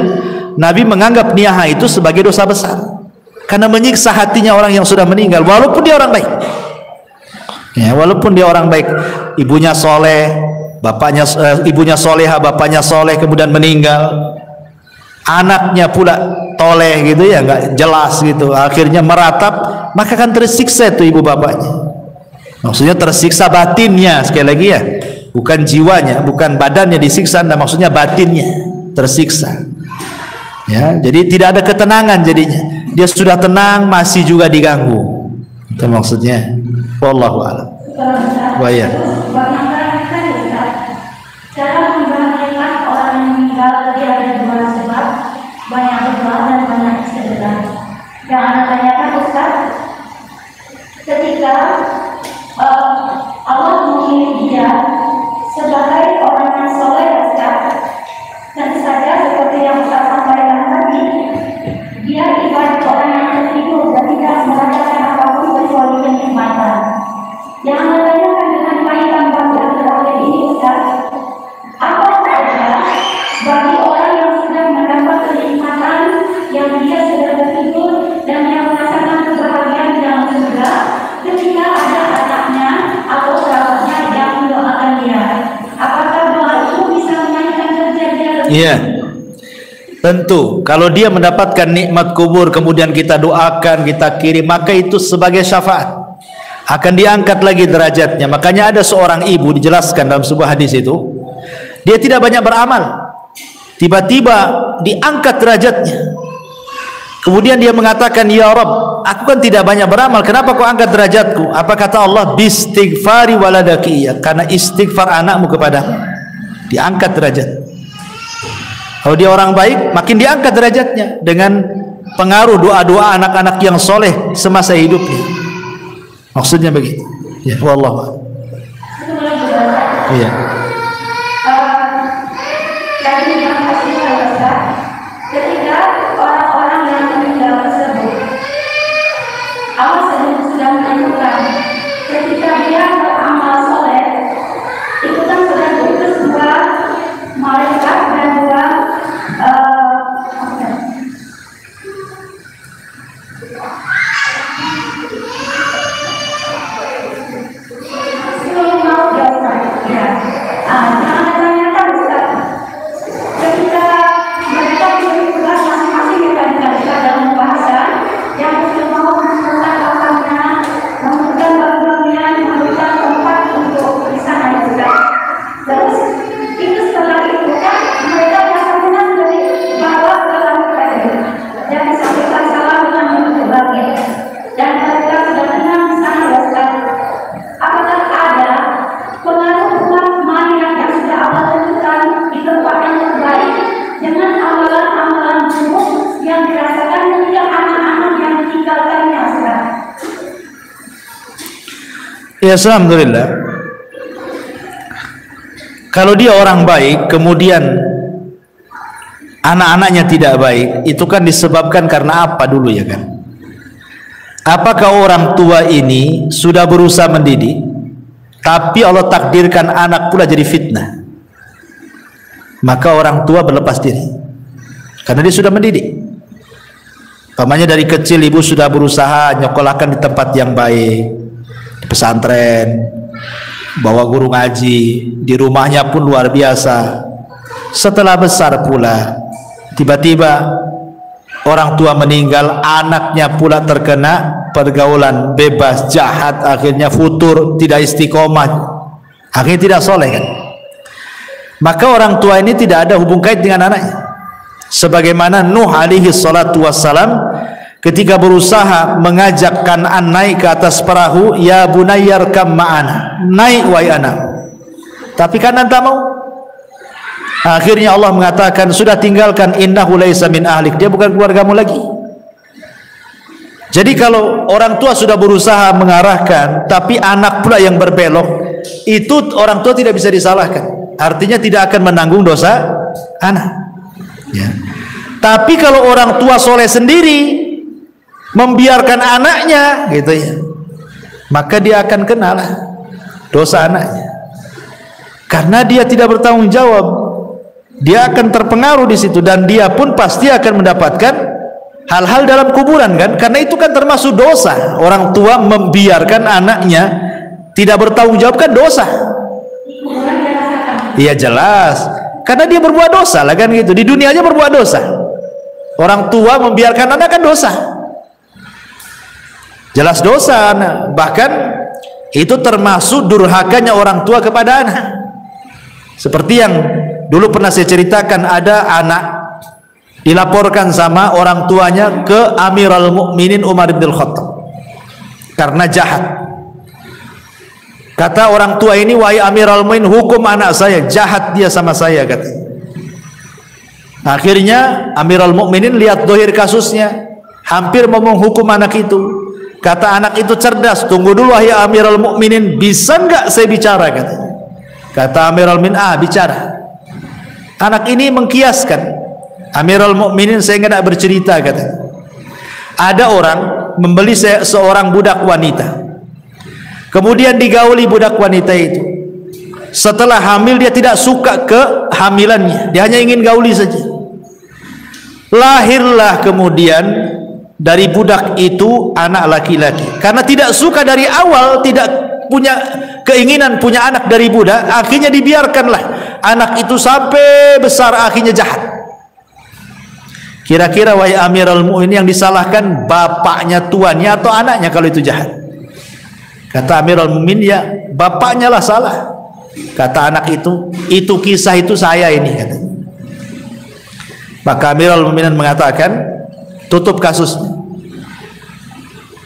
Nabi menganggap niyahah itu sebagai dosa besar? Karena menyiksa hatinya orang yang sudah meninggal, walaupun dia orang baik. Ya, walaupun dia orang baik, ibunya soleh, bapaknya ibunya soleha, bapaknya soleh, kemudian meninggal. Anaknya pula toleh gitu ya, nggak jelas gitu, akhirnya meratap, maka kan tersiksa itu ibu bapaknya. Maksudnya tersiksa batinnya, sekali lagi ya, bukan jiwanya, bukan badannya disiksa, nah maksudnya batinnya tersiksa. Ya, jadi tidak ada ketenangan jadinya. Dia sudah tenang masih juga diganggu. Itu maksudnya. Wallahu a'lam. Wa ya. Cara membahagiakan orang yang meninggal tadi ada dua sebab, banyak berdoa dan banyak sedekah. Yang anda tanyakan Ustaz, ketika Allah memilih dia sebagai orang yang soleh, Ustaz, tentu saja seperti yang Ustaz sampaikan tadi, dia ibarat orang yang tertidur dan tidak merasakan apapun kecuali kenikmatan. Yang anda tanyakan dengan baik Iya. Tentu kalau dia mendapatkan nikmat kubur kemudian kita doakan, kita kirim, maka itu sebagai syafaat. Akan diangkat lagi derajatnya. Makanya ada seorang ibu dijelaskan dalam sebuah hadis itu, dia tidak banyak beramal, tiba-tiba diangkat derajatnya. Kemudian dia mengatakan, ya Rabb, aku kan tidak banyak beramal, kenapa kau angkat derajatku? Apa kata Allah? Bistighfari waladaki, karena istighfar anakmu kepadamu, diangkat derajat. Kalau dia orang baik, makin diangkat derajatnya dengan pengaruh doa-doa anak-anak yang soleh semasa hidupnya. Maksudnya begitu. Ya, wallah. Iya. Ketika orang-orang yang meninggal tersebut, Allah sudah menentukan ketika dia beramal soleh, itu kan sudah diutus dua malaikat dan dua ya, alhamdulillah. Kalau dia orang baik kemudian anak-anaknya tidak baik, itu kan disebabkan karena apa dulu ya kan? Apakah orang tua ini sudah berusaha mendidik, tapi Allah takdirkan anak pula jadi fitnah, maka orang tua berlepas diri karena dia sudah mendidik. Pamannya dari kecil ibu sudah berusaha nyekolahkan di tempat yang baik, di pesantren, bawa guru ngaji, di rumahnya pun luar biasa. Setelah besar pula tiba-tiba orang tua meninggal, anaknya pula terkena pergaulan bebas, jahat, akhirnya futur, tidak istiqomah, akhirnya tidak soleh kan? Maka orang tua ini tidak ada hubung kait dengan anaknya. Sebagaimana Nuh alaihi salatu wassalam ketika berusaha mengajak Kan'an naik ke atas perahu, ya bunayyarkam ma'ana, naik wahai anak, tapi Kan'an tak mau. Akhirnya Allah mengatakan, sudah tinggalkan, innahu laisa min ahlik, dia bukan keluargamu lagi. Jadi kalau orang tua sudah berusaha mengarahkan tapi anak pula yang berbelok, itu orang tua tidak bisa disalahkan, artinya tidak akan menanggung dosa anak ya. Tapi kalau orang tua soleh sendiri membiarkan anaknya gitu ya, maka dia akan kenal dosa anaknya, karena dia tidak bertanggung jawab, dia akan terpengaruh di situ, dan dia pun pasti akan mendapatkan hal-hal dalam kuburan kan, karena itu kan termasuk dosa. Orang tua membiarkan anaknya tidak bertanggung jawab kan dosa. Iya jelas, karena dia berbuat dosa lah kan gitu, di dunianya berbuat dosa. Orang tua membiarkan anak kan dosa, jelas dosa. Bahkan itu termasuk durhakanya orang tua kepada anak. Seperti yang dulu pernah saya ceritakan, ada anak dilaporkan sama orang tuanya ke Amirul Mukminin Umar bin Khattab karena jahat. Kata orang tua ini, wahai Amirul Mukminin, hukum anak saya, jahat dia sama saya, kata. Akhirnya Amirul Mukminin lihat dohir kasusnya, hampir mau menghukum anak itu. Kata anak itu cerdas, tunggu dulu wahai Amirul Mukminin, bisa enggak saya bicara, kata. Kata Amirul Mukminin, bicara. Anak ini mengkiaskan, Amirul Mukminin saya enggak bercerita, kata. Ada orang membeli seorang budak wanita, kemudian digauli budak wanita itu. Setelah hamil dia tidak suka kehamilannya, dia hanya ingin gauli saja. Lahirlah kemudian dari budak itu anak laki-laki. Karena tidak suka dari awal, tidak punya keinginan punya anak dari budak, akhirnya dibiarkanlah anak itu sampai besar akhirnya jahat. Kira-kira wahai Amirul Mukminin yang disalahkan bapaknya, tuannya atau anaknya kalau itu jahat? Kata Amirul Mukminin, ya bapaknya lah salah. Kata anak itu kisah itu saya ini, kata. Maka Amirul Mukminin mengatakan, tutup kasusnya.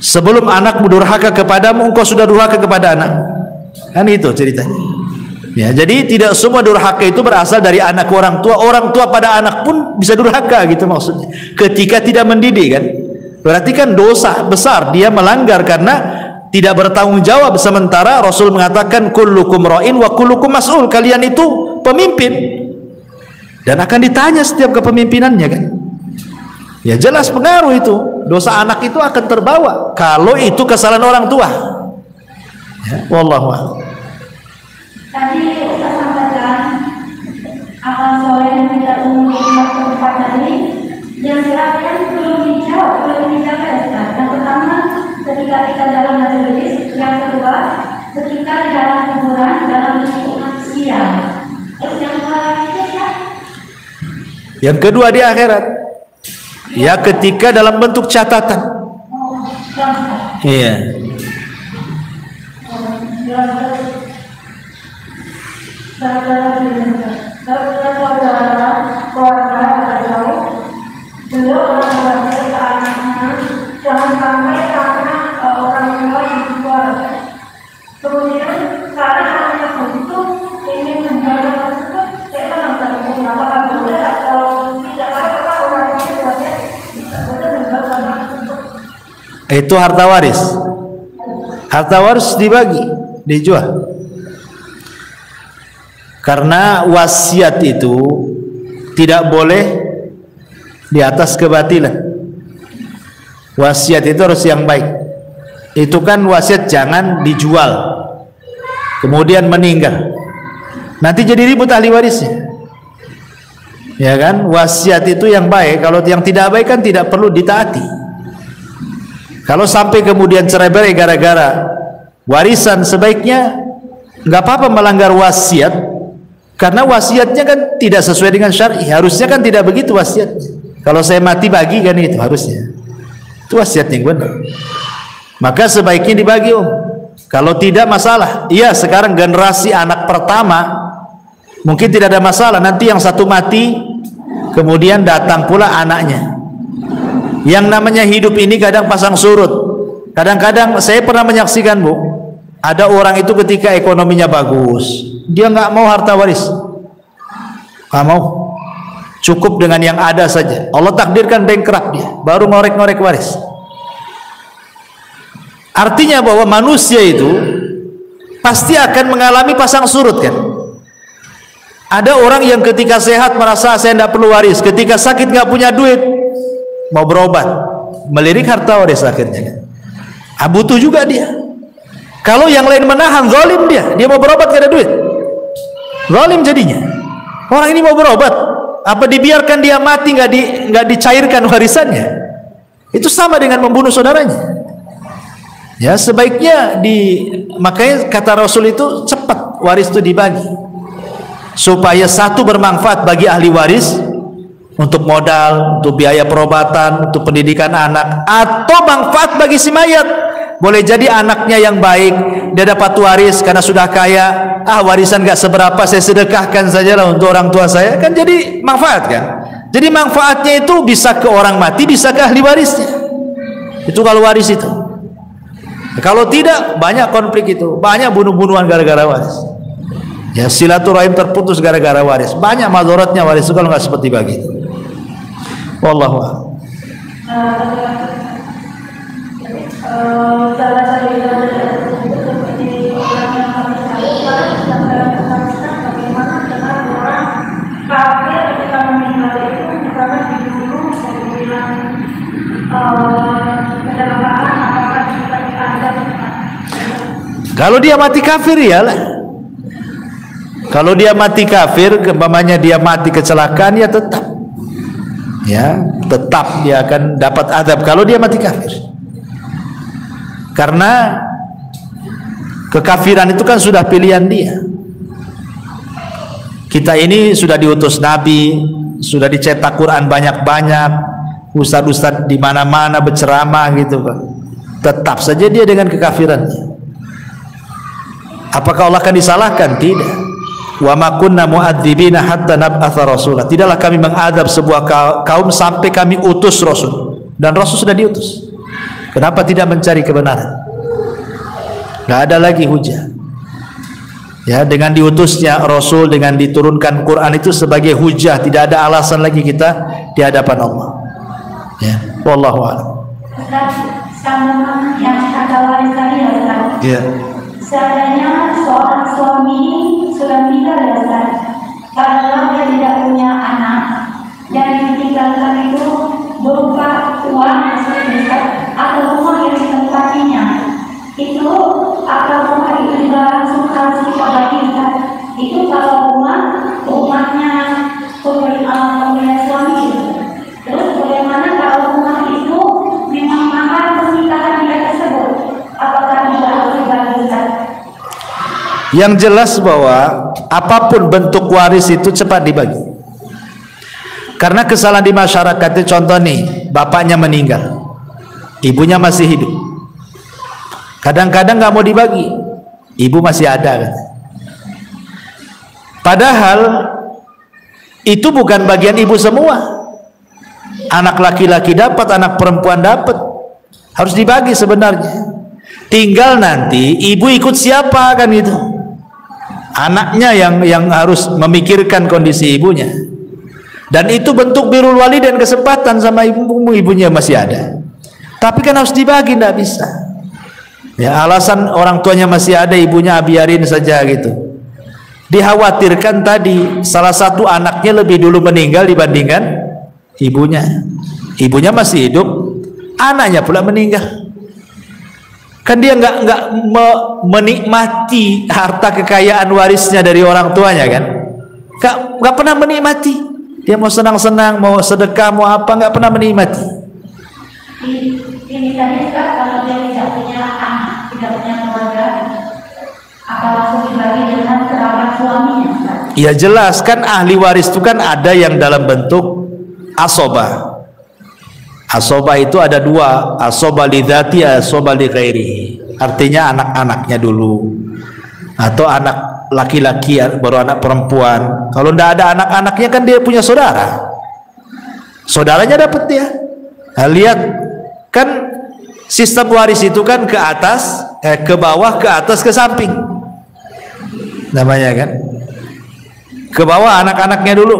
Sebelum anakmu durhaka kepadamu, engkau sudah durhaka kepada anak. Kan itu ceritanya. Ya, jadi tidak semua durhaka itu berasal dari anak orang tua pada anak pun bisa durhaka gitu maksudnya. Ketika tidak mendidik kan, berarti kan dosa besar, dia melanggar karena tidak bertanggung jawab. Sementara Rasul mengatakan kullukum ra'in wa kullukum mas'ul, kalian itu pemimpin dan akan ditanya setiap kepemimpinannya kan. Ya jelas pengaruh itu, dosa anak itu akan terbawa kalau itu kesalahan orang tua. Ya, wallahu a'lam. Tadi Ustaz sampaikan amal soleh yang tidak umum di tempat tadi yang silakan belum dijaga Ustaz. Yang pertama ketika kita dalam majelis, yang kedua ketika di dalam kuburan dalam bentuk manusia. Yang ketiga, yang kedua di akhirat, ya ketika dalam bentuk catatan. Iya. Jangan sampai karena orang tua yang keluar, kemudian karena anaknya begitu ingin menjaga tersebut, saya nggak tahu apakah boleh atau tidak, karena orang tuanya boleh menjaga. Itu harta waris. Harta waris dibagi, dijual. Karena wasiat itu tidak boleh di atas kebatilan. Wasiat itu harus yang baik. Itu kan wasiat jangan dijual kemudian meninggal, nanti jadi ribut ahli warisnya. Ya kan, wasiat itu yang baik. Kalau yang tidak baik kan tidak perlu ditaati. Kalau sampai kemudian cerai-berai gara-gara warisan, sebaiknya nggak apa-apa melanggar wasiat, karena wasiatnya kan tidak sesuai dengan syar'i. Harusnya kan tidak begitu wasiatnya. Kalau saya mati bagi kan itu harusnya. Itu wasiat yang benar. Maka sebaiknya dibagi, Om. Kalau tidak masalah. Iya, sekarang generasi anak pertama mungkin tidak ada masalah. Nanti yang satu mati, kemudian datang pula anaknya. Yang namanya hidup ini kadang pasang surut. Kadang-kadang saya pernah menyaksikan, Bu, ada orang itu ketika ekonominya bagus, dia nggak mau harta waris, nggak mau, cukup dengan yang ada saja. Allah takdirkan bankrupt dia, baru ngorek-ngorek waris. Artinya bahwa manusia itu pasti akan mengalami pasang surut kan. Ada orang yang ketika sehat merasa saya tidak perlu waris, ketika sakit nggak punya duit, mau berobat, melirik harta waris akhirnya kan. Butuh juga dia. Kalau yang lain menahan, zalim dia mau berobat gak ada duit, zalim jadinya. Orang ini mau berobat, apa dibiarkan dia mati, nggak dicairkan warisannya? Itu sama dengan membunuh saudaranya. Ya, sebaiknya makanya kata Rasul itu cepat waris itu dibagi, supaya satu bermanfaat bagi ahli waris untuk modal, untuk biaya perobatan, untuk pendidikan anak, atau manfaat bagi si mayat. Boleh jadi anaknya yang baik, dia dapat waris karena sudah kaya, warisan gak seberapa, saya sedekahkan sajalah untuk orang tua saya, kan jadi manfaat kan. Jadi manfaatnya itu bisa ke orang mati, bisa ke ahli warisnya. Itu kalau waris itu. Kalau tidak, banyak konflik itu, banyak bunuh-bunuhan gara-gara waris. Ya, silaturahim terputus gara-gara waris. Banyak madharatnya waris itu kalau nggak seperti begitu. Wallahu a'lam. Kalau dia mati kafir, iyalah. Kalau dia mati kafir, umpamanya dia mati kecelakaan, ya tetap dia akan dapat azab kalau dia mati kafir. Karena kekafiran itu kan sudah pilihan dia. Kita ini sudah diutus Nabi, sudah dicetak Quran banyak-banyak, ustadz-ustadz di mana-mana berceramah gitu Pak. Tetap saja dia dengan kekafiran. Apakah Allah akan disalahkan? Tidak. Wa ma kunna mu'adzibina hatta nab'atha rasulah. Tidaklah kami mengadab sebuah kaum sampai kami utus Rasul. Dan Rasul sudah diutus. Kenapa tidak mencari kebenaran? Tidak ada lagi hujah. Ya, dengan diutusnya Rasul, dengan diturunkan Quran itu sebagai hujah, tidak ada alasan lagi kita di hadapan Allah. Ya, wallahu a'lam. Sama yang kata waris tadi ya Ustaz. Iya. Seandainya seorang suami sudah meninggal ya Ustaz, karena dia tidak punya anak, yang ditinggalkan itu berupa uang atau rumah yang ditempatinya, itu atau rumah itu juga langsung harus dibagi Ustaz. Itu kalau rumahnya pemilik suami itu. Terus bagaimana kalau rumah itu memang mahal pernikahan dia tersebut? Apakah juga harus dibagi Ustaz? Yang jelas bahwa apapun bentuk waris itu cepat dibagi. Karena kesalahan di masyarakat itu, contoh nih, bapaknya meninggal, ibunya masih hidup. Kadang-kadang nggak mau dibagi, ibu masih ada kan? Padahal itu bukan bagian ibu semua. Anak laki-laki dapat, anak perempuan dapat, harus dibagi sebenarnya. Tinggal nanti ibu ikut siapa kan itu. Anaknya yang harus memikirkan kondisi ibunya. Dan itu bentuk birrul walidain, kesempatan sama ibunya masih ada. Tapi kan harus dibagi, tidak bisa. Ya, alasan orang tuanya masih ada, ibunya biarin saja gitu. Dikhawatirkan tadi salah satu anaknya lebih dulu meninggal dibandingkan ibunya. Ibunya masih hidup, anaknya pula meninggal. Kan dia nggak menikmati harta kekayaan warisnya dari orang tuanya kan? Nggak pernah menikmati. Dia mau senang-senang, mau sedekah, mau apa, nggak pernah menikmati. Ini tadi kalau dia tidak punya anak, tidak punya keluarga, apa langsung dibagi dengan kerabat suaminya? Ya jelas kan ahli waris itu kan ada yang dalam bentuk asobah. Asobah itu ada dua, asobah lidzati, asobah li ghairihi. Artinya anak-anaknya dulu, atau anak laki-laki baru anak perempuan. Kalau tidak ada anak-anaknya kan dia punya saudara, saudaranya dapat dia. Nah, lihat kan sistem waris itu kan ke atas, ke bawah, ke atas, ke samping namanya kan. Ke bawah anak-anaknya dulu,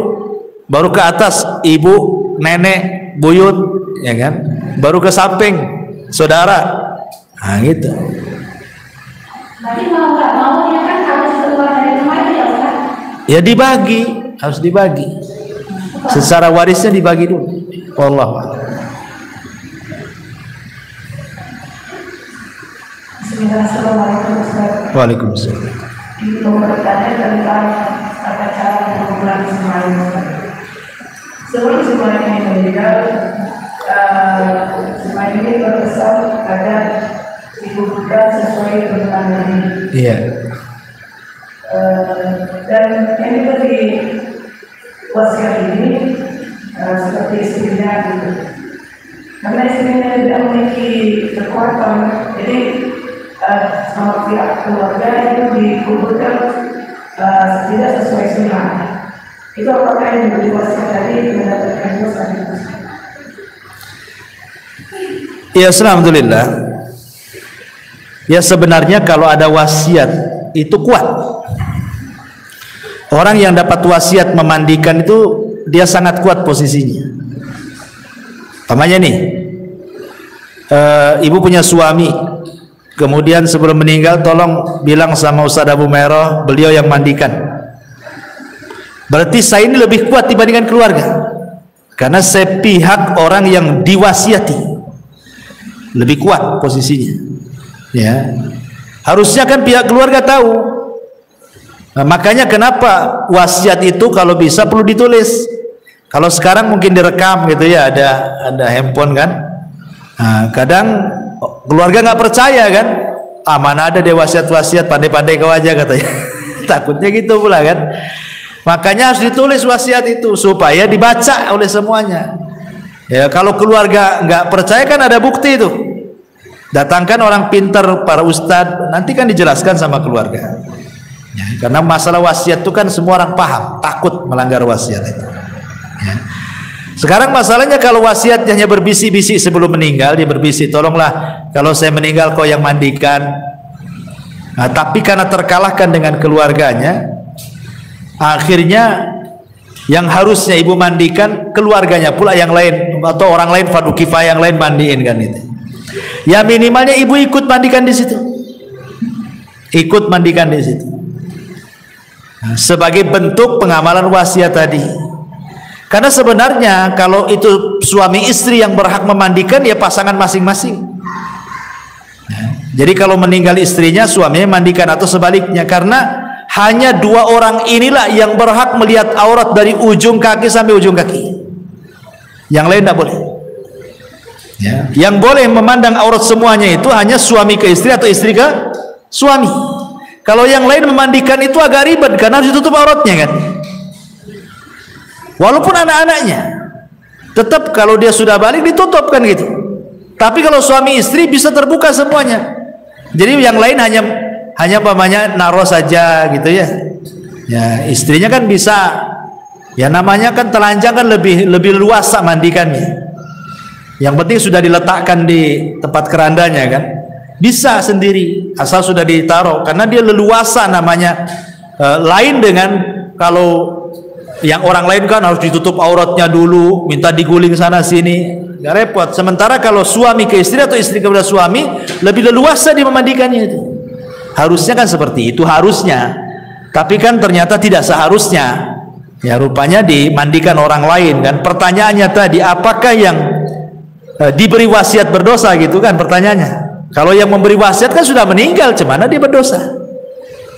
baru ke atas ibu, nenek, buyut, ya kan, baru ke samping saudara. Nah gitu. Berarti mau nggak mau dia kan harus keluar dari rumah itu ya Ustaz? Ya dibagi, harus dibagi. Secara warisnya dibagi dulu. Allah. Bismillahirrahmanirrahim Ustaz. Waalaikumsalam. Ini mau bertanya tentang tata cara pengumpulan sembahnya Ustaz. Sebelum sembahnya ini meninggal, sembahnya ini berpesan agar dikumpulkan sesuai dengan ini. Iya. Dan yang itu di wasiat ini seperti istrinya gitu. Karena istrinya tidak memiliki kekuatan, jadi sama pihak keluarga itu dikumpulkan tidak sesuai sunnah. Itu apakah yang menjadi wasiat tadi mendapatkan dosa? Ya, alhamdulillah. Ya sebenarnya kalau ada wasiat itu kuat. Orang yang dapat wasiat memandikan itu dia sangat kuat posisinya. Namanya nih, ibu punya suami, kemudian sebelum meninggal tolong bilang sama Ustaz Abu Merah, beliau yang mandikan. Berarti saya ini lebih kuat dibandingkan keluarga, karena saya pihak orang yang diwasiati, lebih kuat posisinya. Ya, harusnya kan pihak keluarga tahu. Nah, makanya kenapa wasiat itu kalau bisa perlu ditulis. Kalau sekarang mungkin direkam gitu ya, ada handphone kan. Nah, kadang keluarga nggak percaya kan, mana ada dia wasiat-wasiat, pandai-pandai kau aja katanya. Takutnya gitu pula kan. Makanya harus ditulis wasiat itu supaya dibaca oleh semuanya. Ya, kalau keluarga nggak percaya kan ada bukti itu. Datangkan orang pintar, para ustadz, nanti kan dijelaskan sama keluarga. Ya, karena masalah wasiat itu kan semua orang paham, takut melanggar wasiat itu. Ya. Sekarang masalahnya kalau wasiat hanya berbisik-bisik sebelum meninggal, dia berbisik, tolonglah kalau saya meninggal kau yang mandikan. Nah, tapi karena terkalahkan dengan keluarganya, akhirnya yang harusnya ibu mandikan keluarganya pula yang lain atau orang lain fardu kifayah yang lain mandiin kan itu. Ya minimalnya ibu ikut mandikan di situ. Ikut mandikan di situ. Nah, sebagai bentuk pengamalan wasiat tadi. Karena sebenarnya kalau itu suami istri yang berhak memandikan ya pasangan masing-masing. Nah, jadi kalau meninggal istrinya suaminya mandikan atau sebaliknya, karena hanya dua orang inilah yang berhak melihat aurat dari ujung kaki sampai ujung kaki. Yang lain tidak boleh. Ya. Yang boleh memandang aurat semuanya itu hanya suami ke istri atau istri ke suami. Kalau yang lain memandikan itu agak ribet karena harus ditutup auratnya kan. Walaupun anak-anaknya, tetap kalau dia sudah balik ditutup kan gitu. Tapi kalau suami istri bisa terbuka semuanya. Jadi yang lain hanya pamannya naruh saja gitu ya. Ya istrinya kan bisa, ya namanya kan telanjang kan lebih luas mandikannya. Yang penting sudah diletakkan di tempat kerandanya kan, bisa sendiri asal sudah ditaruh, karena dia leluasa namanya. Lain dengan kalau yang orang lain kan harus ditutup auratnya dulu, minta diguling sana sini, gak repot. Sementara kalau suami ke istri atau istri kepada suami lebih leluasa dia memandikannya itu. Harusnya kan seperti itu harusnya, tapi kan ternyata tidak seharusnya. Ya rupanya dimandikan orang lain kan. Pertanyaannya tadi, apakah yang diberi wasiat berdosa gitu kan pertanyaannya. Kalau yang memberi wasiat kan sudah meninggal, cemana dia berdosa?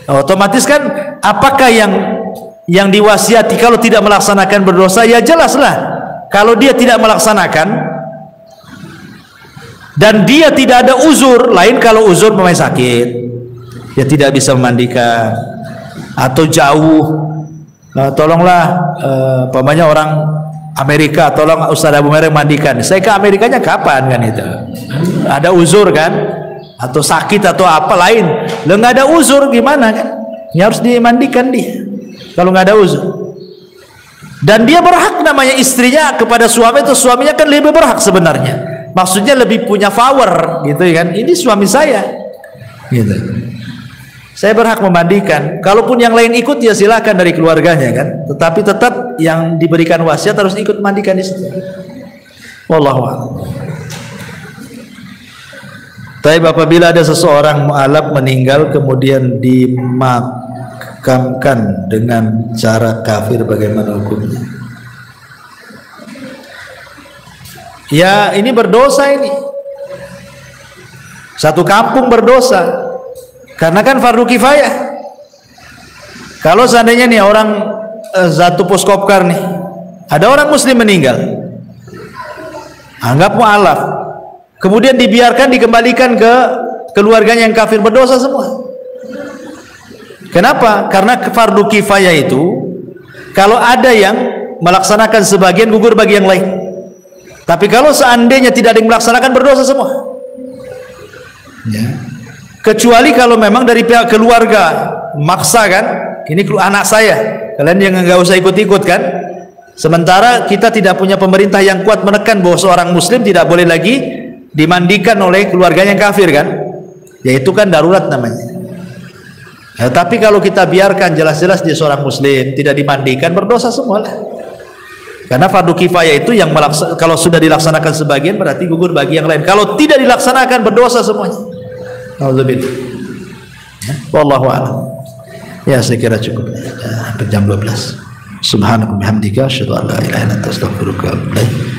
Otomatis kan apakah yang diwasiati kalau tidak melaksanakan berdosa? Ya jelaslah kalau dia tidak melaksanakan dan dia tidak ada uzur. Lain kalau uzur pemain sakit, ya tidak bisa memandikan atau jauh, tolonglah pamannya orang Amerika, tolong Ustaz Abu Mereng mandikan. Saya ke Amerikanya kapan kan itu? Ada uzur kan? Atau sakit atau apa lain? Lo nggak ada uzur gimana kan? Ya harus dimandikan dia. Kalau nggak ada uzur. Dan dia berhak namanya istrinya kepada suami itu, suaminya kan lebih berhak sebenarnya. Maksudnya lebih punya power gitu kan. Ini suami saya. Gitu. Saya berhak memandikan. Kalaupun yang lain ikut ya silakan dari keluarganya kan. Tetapi tetap yang diberikan wasiat harus ikut memandikan di situ. Wallahu a'lam. Tapi apabila ada seseorang mu'alaf meninggal kemudian dimakamkan dengan cara kafir, bagaimana hukumnya? Ya ini berdosa ini. Satu kampung berdosa. Karena kan fardu kifayah. Kalau seandainya nih orang Zatu Puskopkar nih, ada orang muslim meninggal, anggap mu'alaf, kemudian dibiarkan dikembalikan ke keluarganya yang kafir, berdosa semua. Kenapa? Karena fardu kifayah itu kalau ada yang melaksanakan sebagian gugur bagi yang lain. Tapi kalau seandainya tidak ada yang melaksanakan, berdosa semua. Ya. Kecuali kalau memang dari pihak keluarga maksa kan, ini anak saya, kalian yang nggak usah ikut-ikut kan. Sementara kita tidak punya pemerintah yang kuat menekan bahwa seorang muslim tidak boleh lagi dimandikan oleh keluarganya yang kafir kan, yaitu kan darurat namanya. Ya, tapi kalau kita biarkan jelas-jelas dia seorang muslim tidak dimandikan, berdosa semua lah. Karena fardu kifayah itu yang kalau sudah dilaksanakan sebagian berarti gugur bagi yang lain. Kalau tidak dilaksanakan berdosa semuanya. Alhamdulillah. Ya, wallahu a'lam. Ya saya kira cukup. Ya, hampir jam 12. Subhanaka bihamdika asyhadu an la ilaha illa anta astaghfiruka wa atubu ilaik.